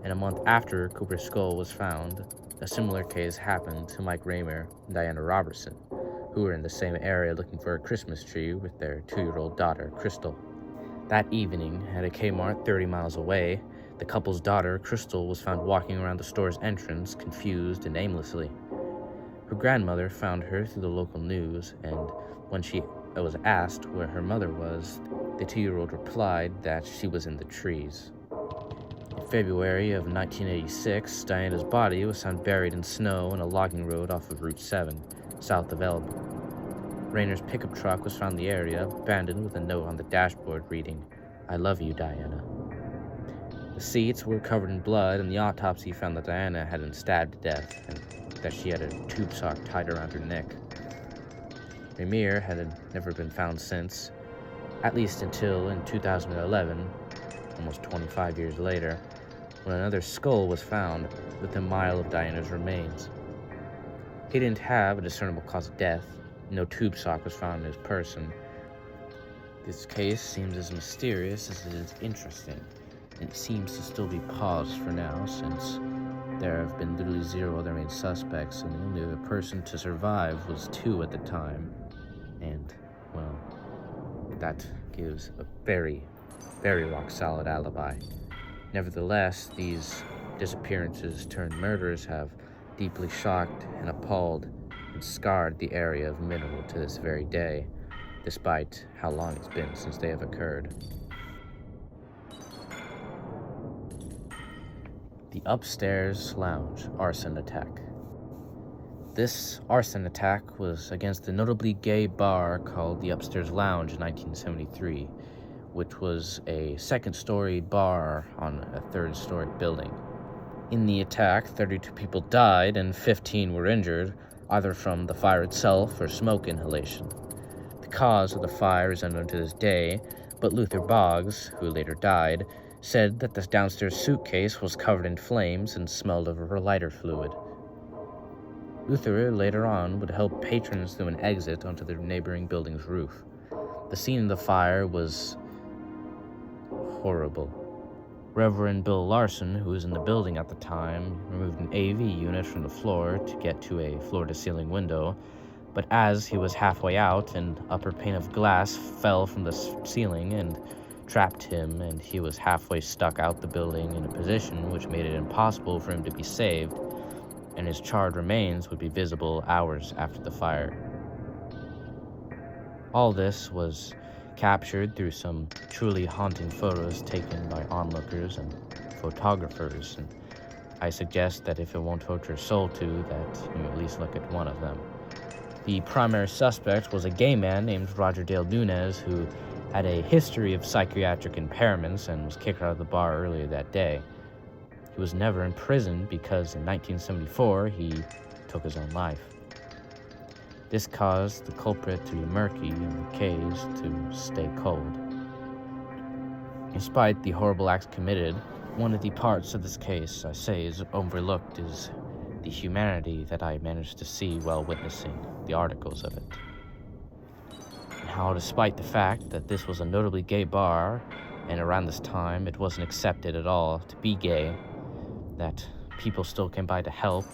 and a month after Cooper's skull was found, a similar case happened to Mike Raymer and Diana Robertson, who were in the same area looking for a Christmas tree with their 2-year-old daughter, Crystal. That evening, at a Kmart 30 miles away, the couple's daughter, Crystal, was found walking around the store's entrance, confused and aimlessly. Her grandmother found her through the local news, and when she was asked where her mother was, the 2-year-old replied that she was in the trees. In February of 1986, Diana's body was found buried in snow on a logging road off of Route 7, south of Elba. Rayner's pickup truck was found in the area, abandoned with a note on the dashboard reading, "I love you, Diana." The seats were covered in blood, and the autopsy found that Diana had been stabbed to death and that she had a tube sock tied around her neck. Raymer had never been found since, at least until in 2011, almost 25 years later, when another skull was found within a mile of Diana's remains. He didn't have a discernible cause of death. No tube sock was found in his person. This case seems as mysterious as it is interesting, and it seems to still be paused for now, since there have been literally 0 other main suspects, and the only other person to survive was 2 at the time. And, well, that gives a very, very rock-solid alibi. Nevertheless, these disappearances turned murders have deeply shocked and appalled and scarred the area of Mineral to this very day, despite how long it's been since they have occurred. The Upstairs Lounge Arson Attack. This arson attack was against the notably gay bar called the Upstairs Lounge in 1973, which was a second-story bar on a third-story building. In the attack, 32 people died and 15 were injured, either from the fire itself or smoke inhalation. The cause of the fire is unknown to this day, But Luther Boggs, who later died, said that the downstairs suitcase was covered in flames and smelled of a lighter fluid. Luther later on would help patrons through an exit onto the neighboring building's roof. The scene of the fire was horrible. Reverend Bill Larson, who was in the building at the time, removed an AV unit from the floor to get to a floor-to-ceiling window, but as he was halfway out, an upper pane of glass fell from the ceiling and trapped him, and he was halfway stuck out the building in a position which made it impossible for him to be saved, and his charred remains would be visible hours after the fire. All this was captured through some truly haunting photos taken by onlookers and photographers, and I suggest that if it won't hurt your soul to, that you at least look at one of them. The primary suspect was a gay man named Roger Dale Nunez, who had a history of psychiatric impairments and was kicked out of the bar earlier that day. He was never imprisoned because in 1974 he took his own life. This caused the culprit to be murky and the case to stay cold. Despite the horrible acts committed, one of the parts of this case I say is overlooked is the humanity that I managed to see while witnessing the articles of it. And how, despite the fact that this was a notably gay bar, and around this time it wasn't accepted at all to be gay, that people still came by to help,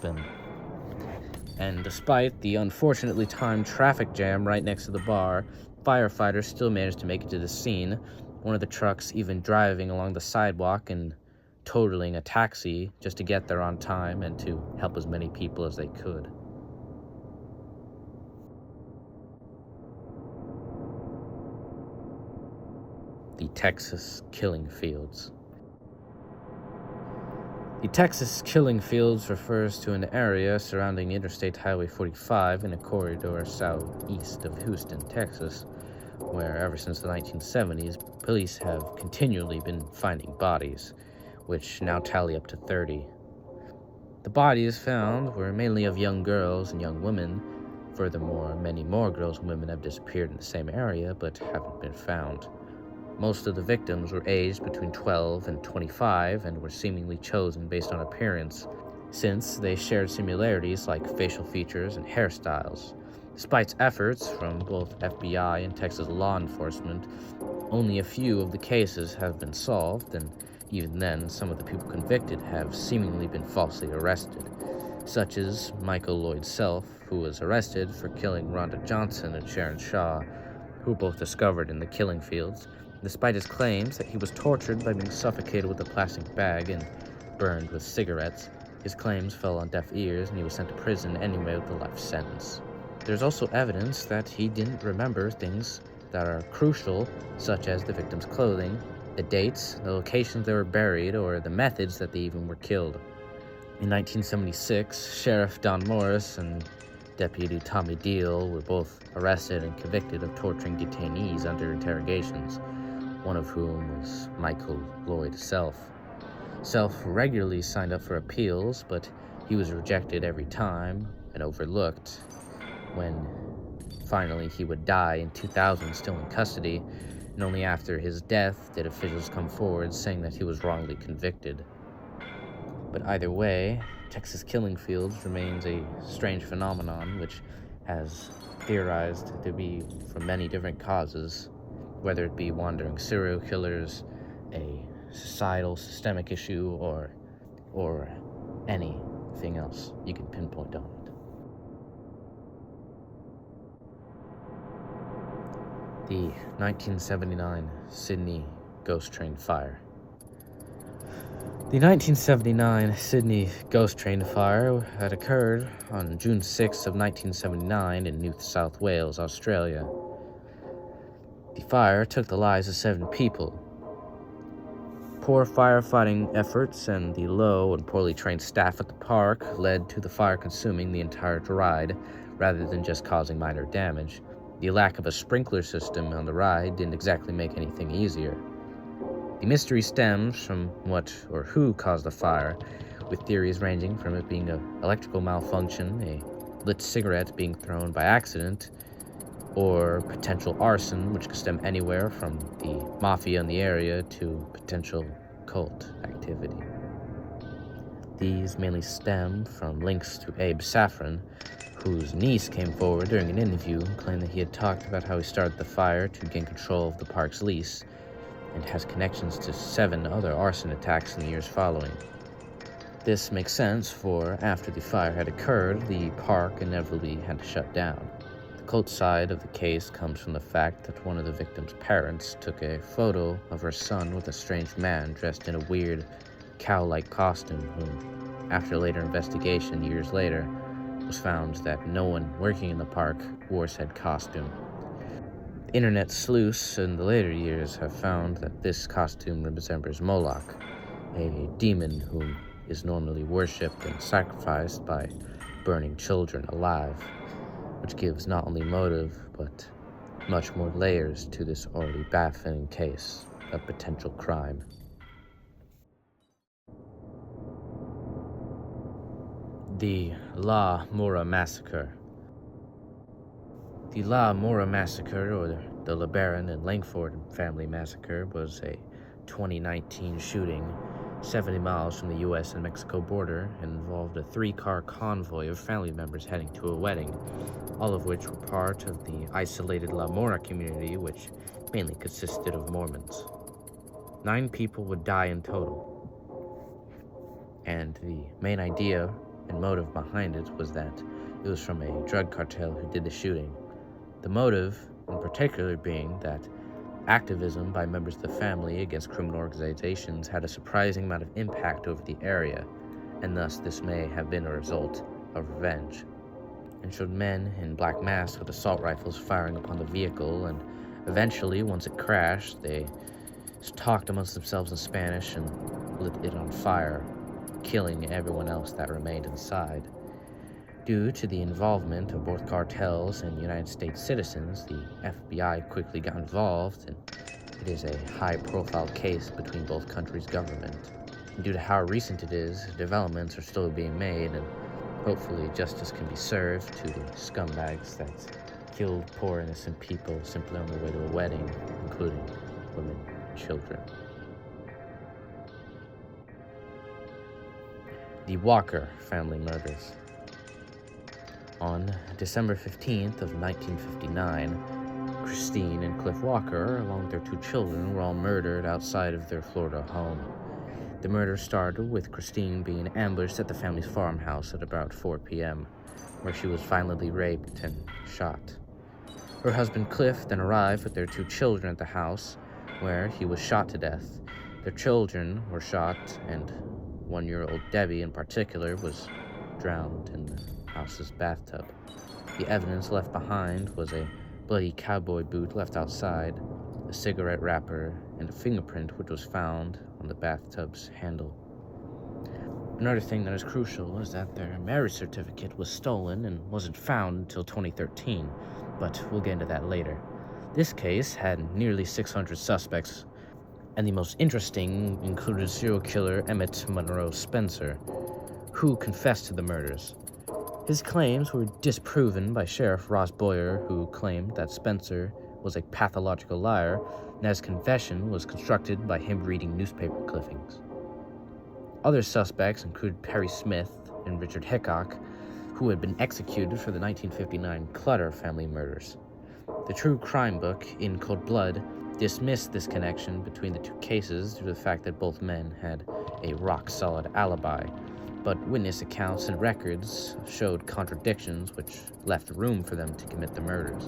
and despite the unfortunately timed traffic jam right next to the bar, firefighters still managed to make it to the scene, one of the trucks even driving along the sidewalk and totaling a taxi just to get there on time and to help as many people as they could. The Texas Killing Fields. The Texas Killing Fields refers to an area surrounding Interstate Highway 45 in a corridor southeast of Houston, Texas, where ever since the 1970s, police have continually been finding bodies, which now tally up to 30. The bodies found were mainly of young girls and young women. Furthermore, many more girls and women have disappeared in the same area but haven't been found. Most of the victims were aged between 12 and 25 and were seemingly chosen based on appearance, since they shared similarities like facial features and hairstyles. Despite efforts from both FBI and Texas law enforcement, only a few of the cases have been solved, and even then, some of the people convicted have seemingly been falsely arrested, such as Michael Lloyd Self, who was arrested for killing Rhonda Johnson and Sharon Shaw, who were both discovered in the killing fields, despite his claims that he was tortured by being suffocated with a plastic bag and burned with cigarettes. His claims fell on deaf ears and he was sent to prison anyway with a life sentence. There's also evidence that he didn't remember things that are crucial, such as the victim's clothing, the dates, the locations they were buried, or the methods that they even were killed. In 1976, Sheriff Don Morris and Deputy Tommy Deal were both arrested and convicted of torturing detainees under interrogations, one of whom was Michael Lloyd Self. Self regularly signed up for appeals, but he was rejected every time and overlooked. When finally he would die in 2000 still in custody, and only after his death did officials come forward saying that he was wrongly convicted. But either way, Texas Killing Fields remains a strange phenomenon which has theorized to be from many different causes, whether it be wandering serial killers, a societal systemic issue, or anything else you can pinpoint on it. The 1979 Sydney Ghost Train Fire. The 1979 Sydney Ghost Train Fire had occurred on June 6 of 1979 in New South Wales, Australia. The fire took the lives of 7 people. Poor firefighting efforts and the low and poorly trained staff at the park led to the fire consuming the entire ride, rather than just causing minor damage. The lack of a sprinkler system on the ride didn't exactly make anything easier. The mystery stems from what or who caused the fire, with theories ranging from it being an electrical malfunction, a lit cigarette being thrown by accident, or potential arson, which could stem anywhere from the mafia in the area to potential cult activity. These mainly stem from links to Abe Saffron, whose niece came forward during an interview and claimed that he had talked about how he started the fire to gain control of the park's lease, and has connections to 7 other arson attacks in the years following. This makes sense, for after the fire had occurred, the park inevitably had to shut down. The cult side of the case comes from the fact that one of the victim's parents took a photo of her son with a strange man dressed in a weird, cow-like costume, whom, after later investigation years later, was found that no one working in the park wore said costume. Internet sleuths in the later years have found that this costume resembles Moloch, a demon whom is normally worshipped and sacrificed by burning children alive, which gives not only motive, but much more layers to this already baffling case of potential crime. The La Mora Massacre. The La Mora Massacre, or the LeBaron and Langford family massacre, was a 2019 shooting 70 miles from the U.S. and Mexico border and involved a 3-car convoy of family members heading to a wedding, all of which were part of the isolated La Mora community, which mainly consisted of Mormons. 9 people would die in total, and the main idea and motive behind it was that it was from a drug cartel who did the shooting. The motive, in particular, being that activism by members of the family against criminal organizations had a surprising amount of impact over the area, and thus this may have been a result of revenge, and showed men in black masks with assault rifles firing upon the vehicle, and eventually, once it crashed, they talked amongst themselves in Spanish and lit it on fire, killing everyone else that remained inside. Due to the involvement of both cartels and United States citizens, the FBI quickly got involved, and it is a high-profile case between both countries' government. And due to how recent it is, developments are still being made, and hopefully justice can be served to the scumbags that killed poor innocent people simply on their way to a wedding, including women and children. The Walker family murders. On December 15th of 1959, Christine and Cliff Walker, along with their 2 children, were all murdered outside of their Florida home. The murder started with Christine being ambushed at the family's farmhouse at about 4 p.m., where she was violently raped and shot. Her husband Cliff then arrived with their 2 children at the house, where he was shot to death. Their children were shot, and 1-year-old Debbie in particular was drowned in the house's bathtub. The evidence left behind was a bloody cowboy boot left outside, a cigarette wrapper, and a fingerprint which was found on the bathtub's handle. Another thing that is crucial is that their marriage certificate was stolen and wasn't found until 2013, but we'll get into that later. This case had nearly 600 suspects, and the most interesting included serial killer Emmett Monroe Spencer, who confessed to the murders. His claims were disproven by Sheriff Ross Boyer, who claimed that Spencer was a pathological liar, and his confession was constructed by him reading newspaper clippings. Other suspects included Perry Smith and Richard Hickok, who had been executed for the 1959 Clutter family murders. The true crime book, In Cold Blood, dismissed this connection between the 2 cases due to the fact that both men had a rock-solid alibi, but witness accounts and records showed contradictions which left room for them to commit the murders.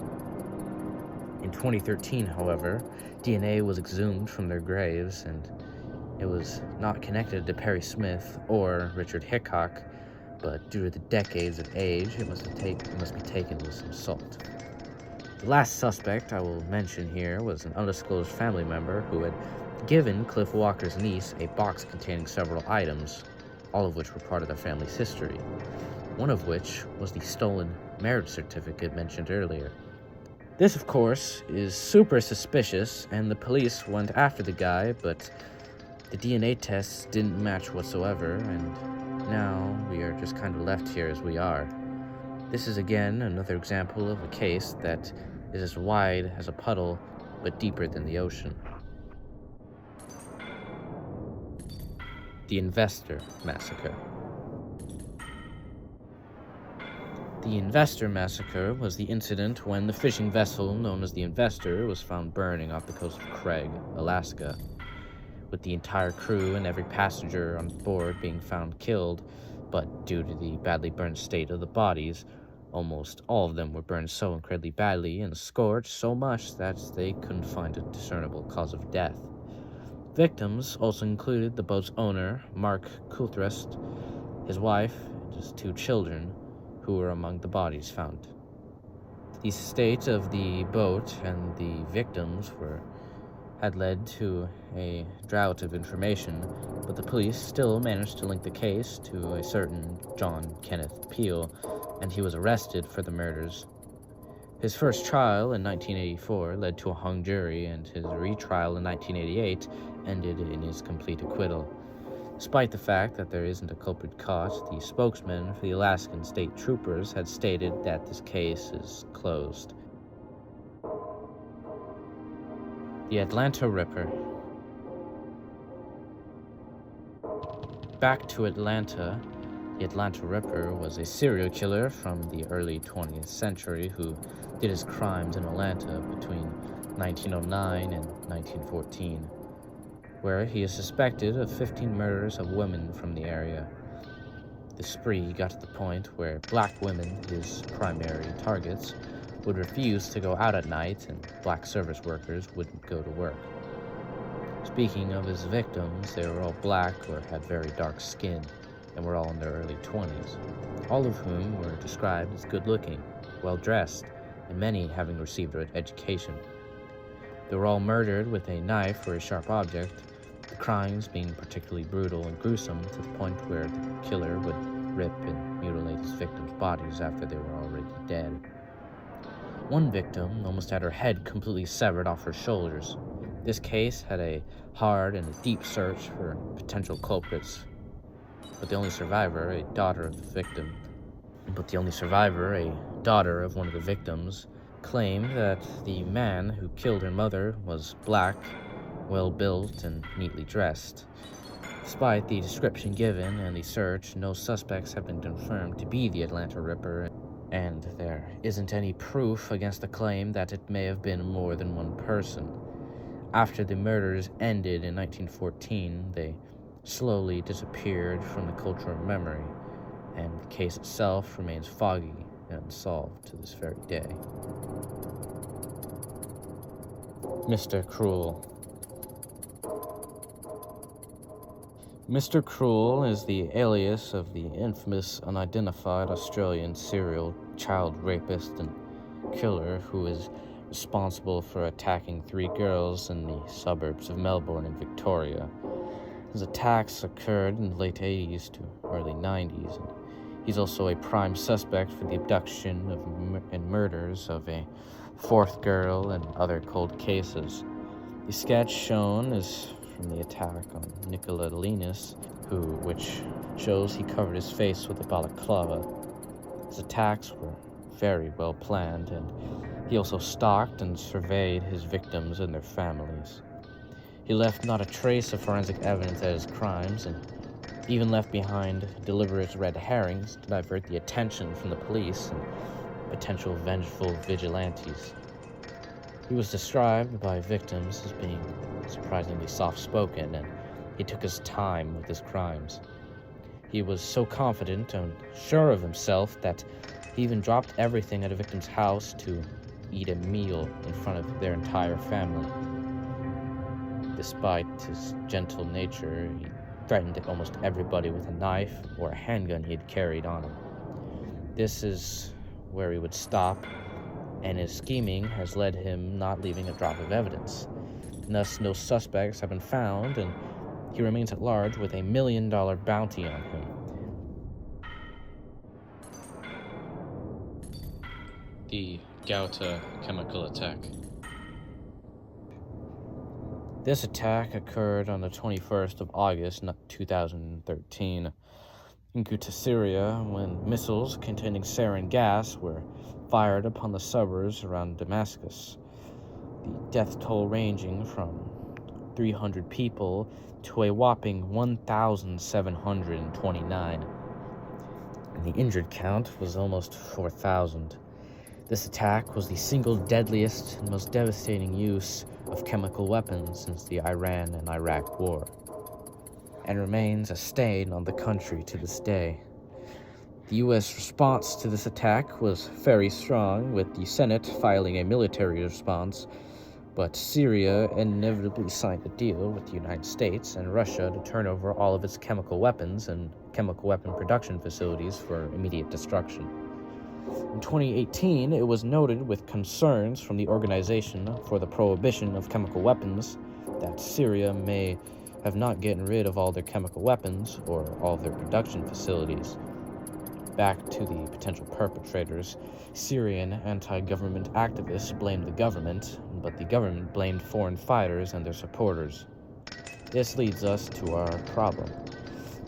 In 2013, however, DNA was exhumed from their graves, and it was not connected to Perry Smith or Richard Hickok, but due to the decades of age, it must be taken with some salt. The last suspect I will mention here was an undisclosed family member who had given Cliff Walker's niece a box containing several items, all of which were part of their family's history, one of which was the stolen marriage certificate mentioned earlier. This, of course, is super suspicious, and the police went after the guy, but the DNA tests didn't match whatsoever, and now we are just kind of left here as we are. This is again another example of a case that is as wide as a puddle, but deeper than the ocean. The Investor Massacre. The Investor Massacre was the incident when the fishing vessel known as the Investor was found burning off the coast of Craig, Alaska, with the entire crew and every passenger on board being found killed, but due to the badly burned state of the bodies, almost all of them were burned so incredibly badly and scorched so much that they couldn't find a discernible cause of death. Victims also included the boat's owner, Mark Coulthrist, his wife, and his 2 children, who were among the bodies found. The state of the boat and the victims had led to a drought of information, but the police still managed to link the case to a certain John Kenneth Peel, and he was arrested for the murders. His first trial in 1984 led to a hung jury, and his retrial in 1988 ended in his complete acquittal. Despite the fact that there isn't a culprit caught, the spokesman for the Alaskan State Troopers had stated that this case is closed. The Atlanta Ripper. Back to Atlanta, the Atlanta Ripper was a serial killer from the early 20th century who did his crimes in Atlanta between 1909 and 1914, where he is suspected of 15 murders of women from the area. The spree got to the point where black women, his primary targets, would refuse to go out at night, and black service workers wouldn't go to work. Speaking of his victims, they were all black or had very dark skin, and were all in their early 20s, all of whom were described as good-looking, well-dressed, and many having received an education. They were all murdered with a knife or a sharp object, the crimes being particularly brutal and gruesome to the point where the killer would rip and mutilate his victims' bodies after they were already dead. One victim almost had her head completely severed off her shoulders. This case had a hard and a deep search for potential culprits, but the only survivor, a daughter of one of the victims, claimed that the man who killed her mother was black, well-built, and neatly dressed. Despite the description given and the search, no suspects have been confirmed to be the Atlanta Ripper, and there isn't any proof against the claim that it may have been more than one person. After the murders ended in 1914, they slowly disappeared from the cultural memory, and the case itself remains foggy and unsolved to this very day. Mr. Cruel. Mr. Cruel is the alias of the infamous unidentified Australian serial child rapist and killer who is responsible for attacking 3 girls in the suburbs of Melbourne and Victoria. His attacks occurred in the late 80s to early 90s, and he's also a prime suspect for the abduction and murders of a 4th girl and other cold cases. The sketch shown is from the attack on Nicola Linus, which shows he covered his face with a balaclava. His attacks were very well planned, and he also stalked and surveyed his victims and their families. He left not a trace of forensic evidence at his crimes, and even left behind deliberate red herrings to divert the attention from the police and potential vengeful vigilantes. He was described by victims as being surprisingly soft-spoken, and he took his time with his crimes. He was so confident and sure of himself that he even dropped everything at a victim's house to eat a meal in front of their entire family. Despite his gentle nature, he threatened almost everybody with a knife or a handgun he had carried on him. This is where he would stop, and his scheming has led him not leaving a drop of evidence. Thus, no suspects have been found, and he remains at large with $1 million bounty on him. The Gauta chemical attack. This attack occurred on the 21st of August, 2013. into Syria when missiles containing sarin gas were fired upon the suburbs around Damascus, the death toll ranging from 300 people to a whopping 1,729, and the injured count was almost 4,000. This attack was the single deadliest and most devastating use of chemical weapons since the Iran and Iraq War, and remains a stain on the country to this day. The U.S. response to this attack was very strong, with the Senate filing a military response, but Syria inevitably signed a deal with the United States and Russia to turn over all of its chemical weapons and chemical weapon production facilities for immediate destruction. In 2018, it was noted with concerns from the Organization for the Prohibition of Chemical Weapons that Syria may have not gotten rid of all their chemical weapons or all of their production facilities. Back to the potential perpetrators, Syrian anti-government activists blamed the government, but the government blamed foreign fighters and their supporters. This leads us to our problem.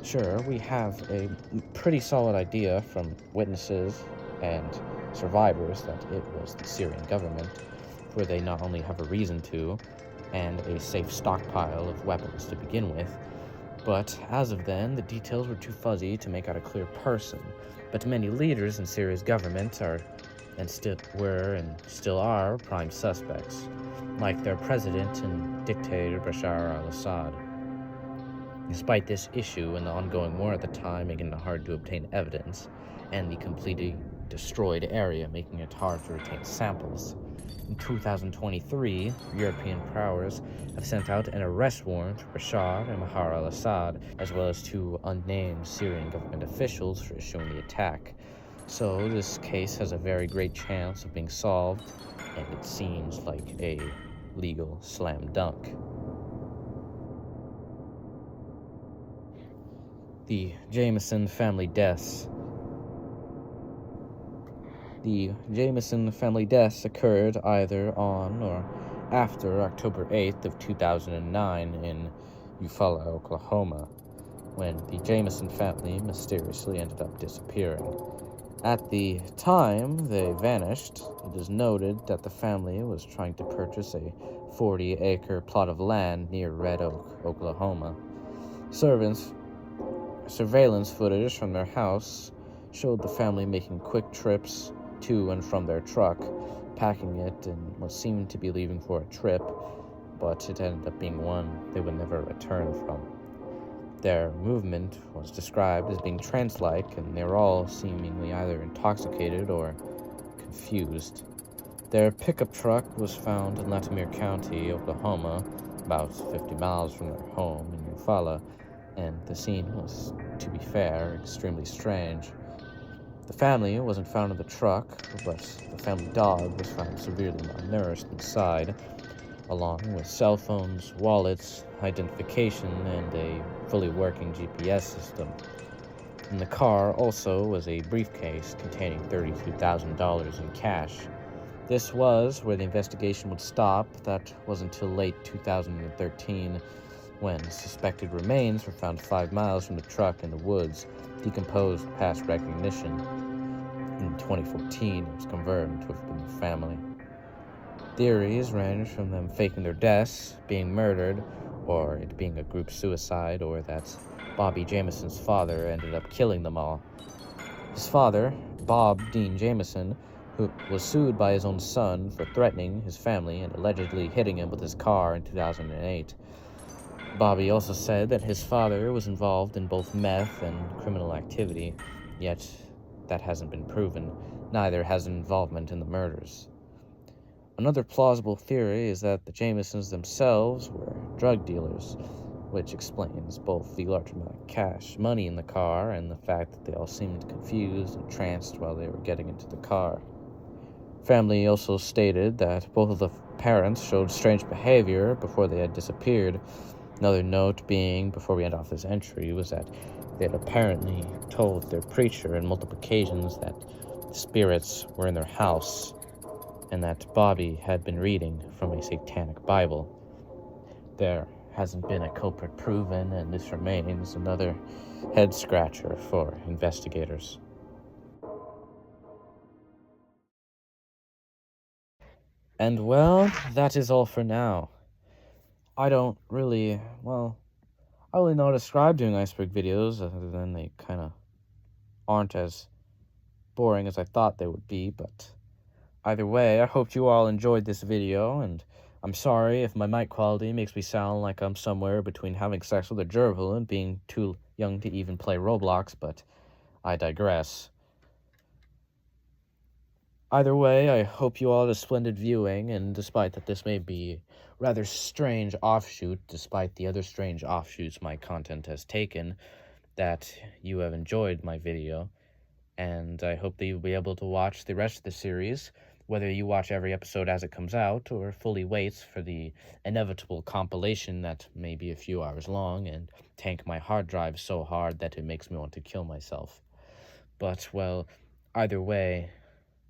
Sure, we have a pretty solid idea from witnesses and survivors that it was the Syrian government, where they not only have a reason to, and a safe stockpile of weapons to begin with, but as of then, the details were too fuzzy to make out a clear person. But many leaders in Syria's government were and still are prime suspects, like their president and dictator Bashar al-Assad. Despite this issue and the ongoing war at the time making it hard to obtain evidence, and the completely destroyed area making it hard to retain samples, in 2023, European powers have sent out an arrest warrant for Bashar and Mahar al-Assad, as well as two unnamed Syrian government officials for issuing the attack. So this case has a very great chance of being solved, and it seems like a legal slam dunk. The Jameson family deaths. The Jameson family deaths occurred either on or after October 8th of 2009 in Eufaula, Oklahoma, when the Jameson family mysteriously ended up disappearing. At the time they vanished, it is noted that the family was trying to purchase a 40-acre plot of land near Red Oak, Oklahoma. Surveillance footage from their house showed the family making quick trips to and from their truck, packing it in what seemed to be leaving for a trip, but it ended up being one they would never return from. Their movement was described as being trance-like, and they were all seemingly either intoxicated or confused. Their pickup truck was found in Latimer County, Oklahoma, about 50 miles from their home in Eufaula, and the scene was, to be fair, extremely strange. The family wasn't found in the truck, but the family dog was found severely malnourished inside, along with cell phones, wallets, identification, and a fully working GPS system. In the car also was a briefcase containing $32,000 in cash. This was where the investigation would stop. That was until late 2013, when suspected remains were found 5 miles from the truck in the woods, decomposed past recognition. In 2014, it was confirmed to have been the family. Theories range from them faking their deaths, being murdered, or it being a group suicide, or that Bobby Jameson's father ended up killing them all. His father, Bob Dean Jameson, who was sued by his own son for threatening his family and allegedly hitting him with his car in 2008. Bobby also said that his father was involved in both meth and criminal activity, yet that hasn't been proven. Neither has involvement in the murders. Another plausible theory is that the Jamesons themselves were drug dealers, which explains both the large amount of money in the car, and the fact that they all seemed confused and tranced while they were getting into the car. Family also stated that both of the parents showed strange behavior before they had disappeared. Another note being, before we end off this entry, was that they had apparently told their preacher on multiple occasions that spirits were in their house, and that Bobby had been reading from a satanic Bible. There hasn't been a culprit proven, and this remains another head scratcher for investigators. And well, that is all for now. I don't really, well, I don't really know how to describe doing Iceberg videos other than they kind of aren't as boring as I thought they would be, but either way, I hope you all enjoyed this video, and I'm sorry if my mic quality makes me sound like I'm somewhere between having sex with a gerbil and being too young to even play Roblox, but I digress. Either way, I hope you all had a splendid viewing, and despite that this may be rather strange offshoot, despite the other strange offshoots my content has taken, that you have enjoyed my video, and I hope that you'll be able to watch the rest of the series, whether you watch every episode as it comes out, or fully wait for the inevitable compilation that may be a few hours long and tank my hard drive so hard that it makes me want to kill myself. But, well, either way,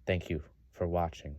thank you for watching.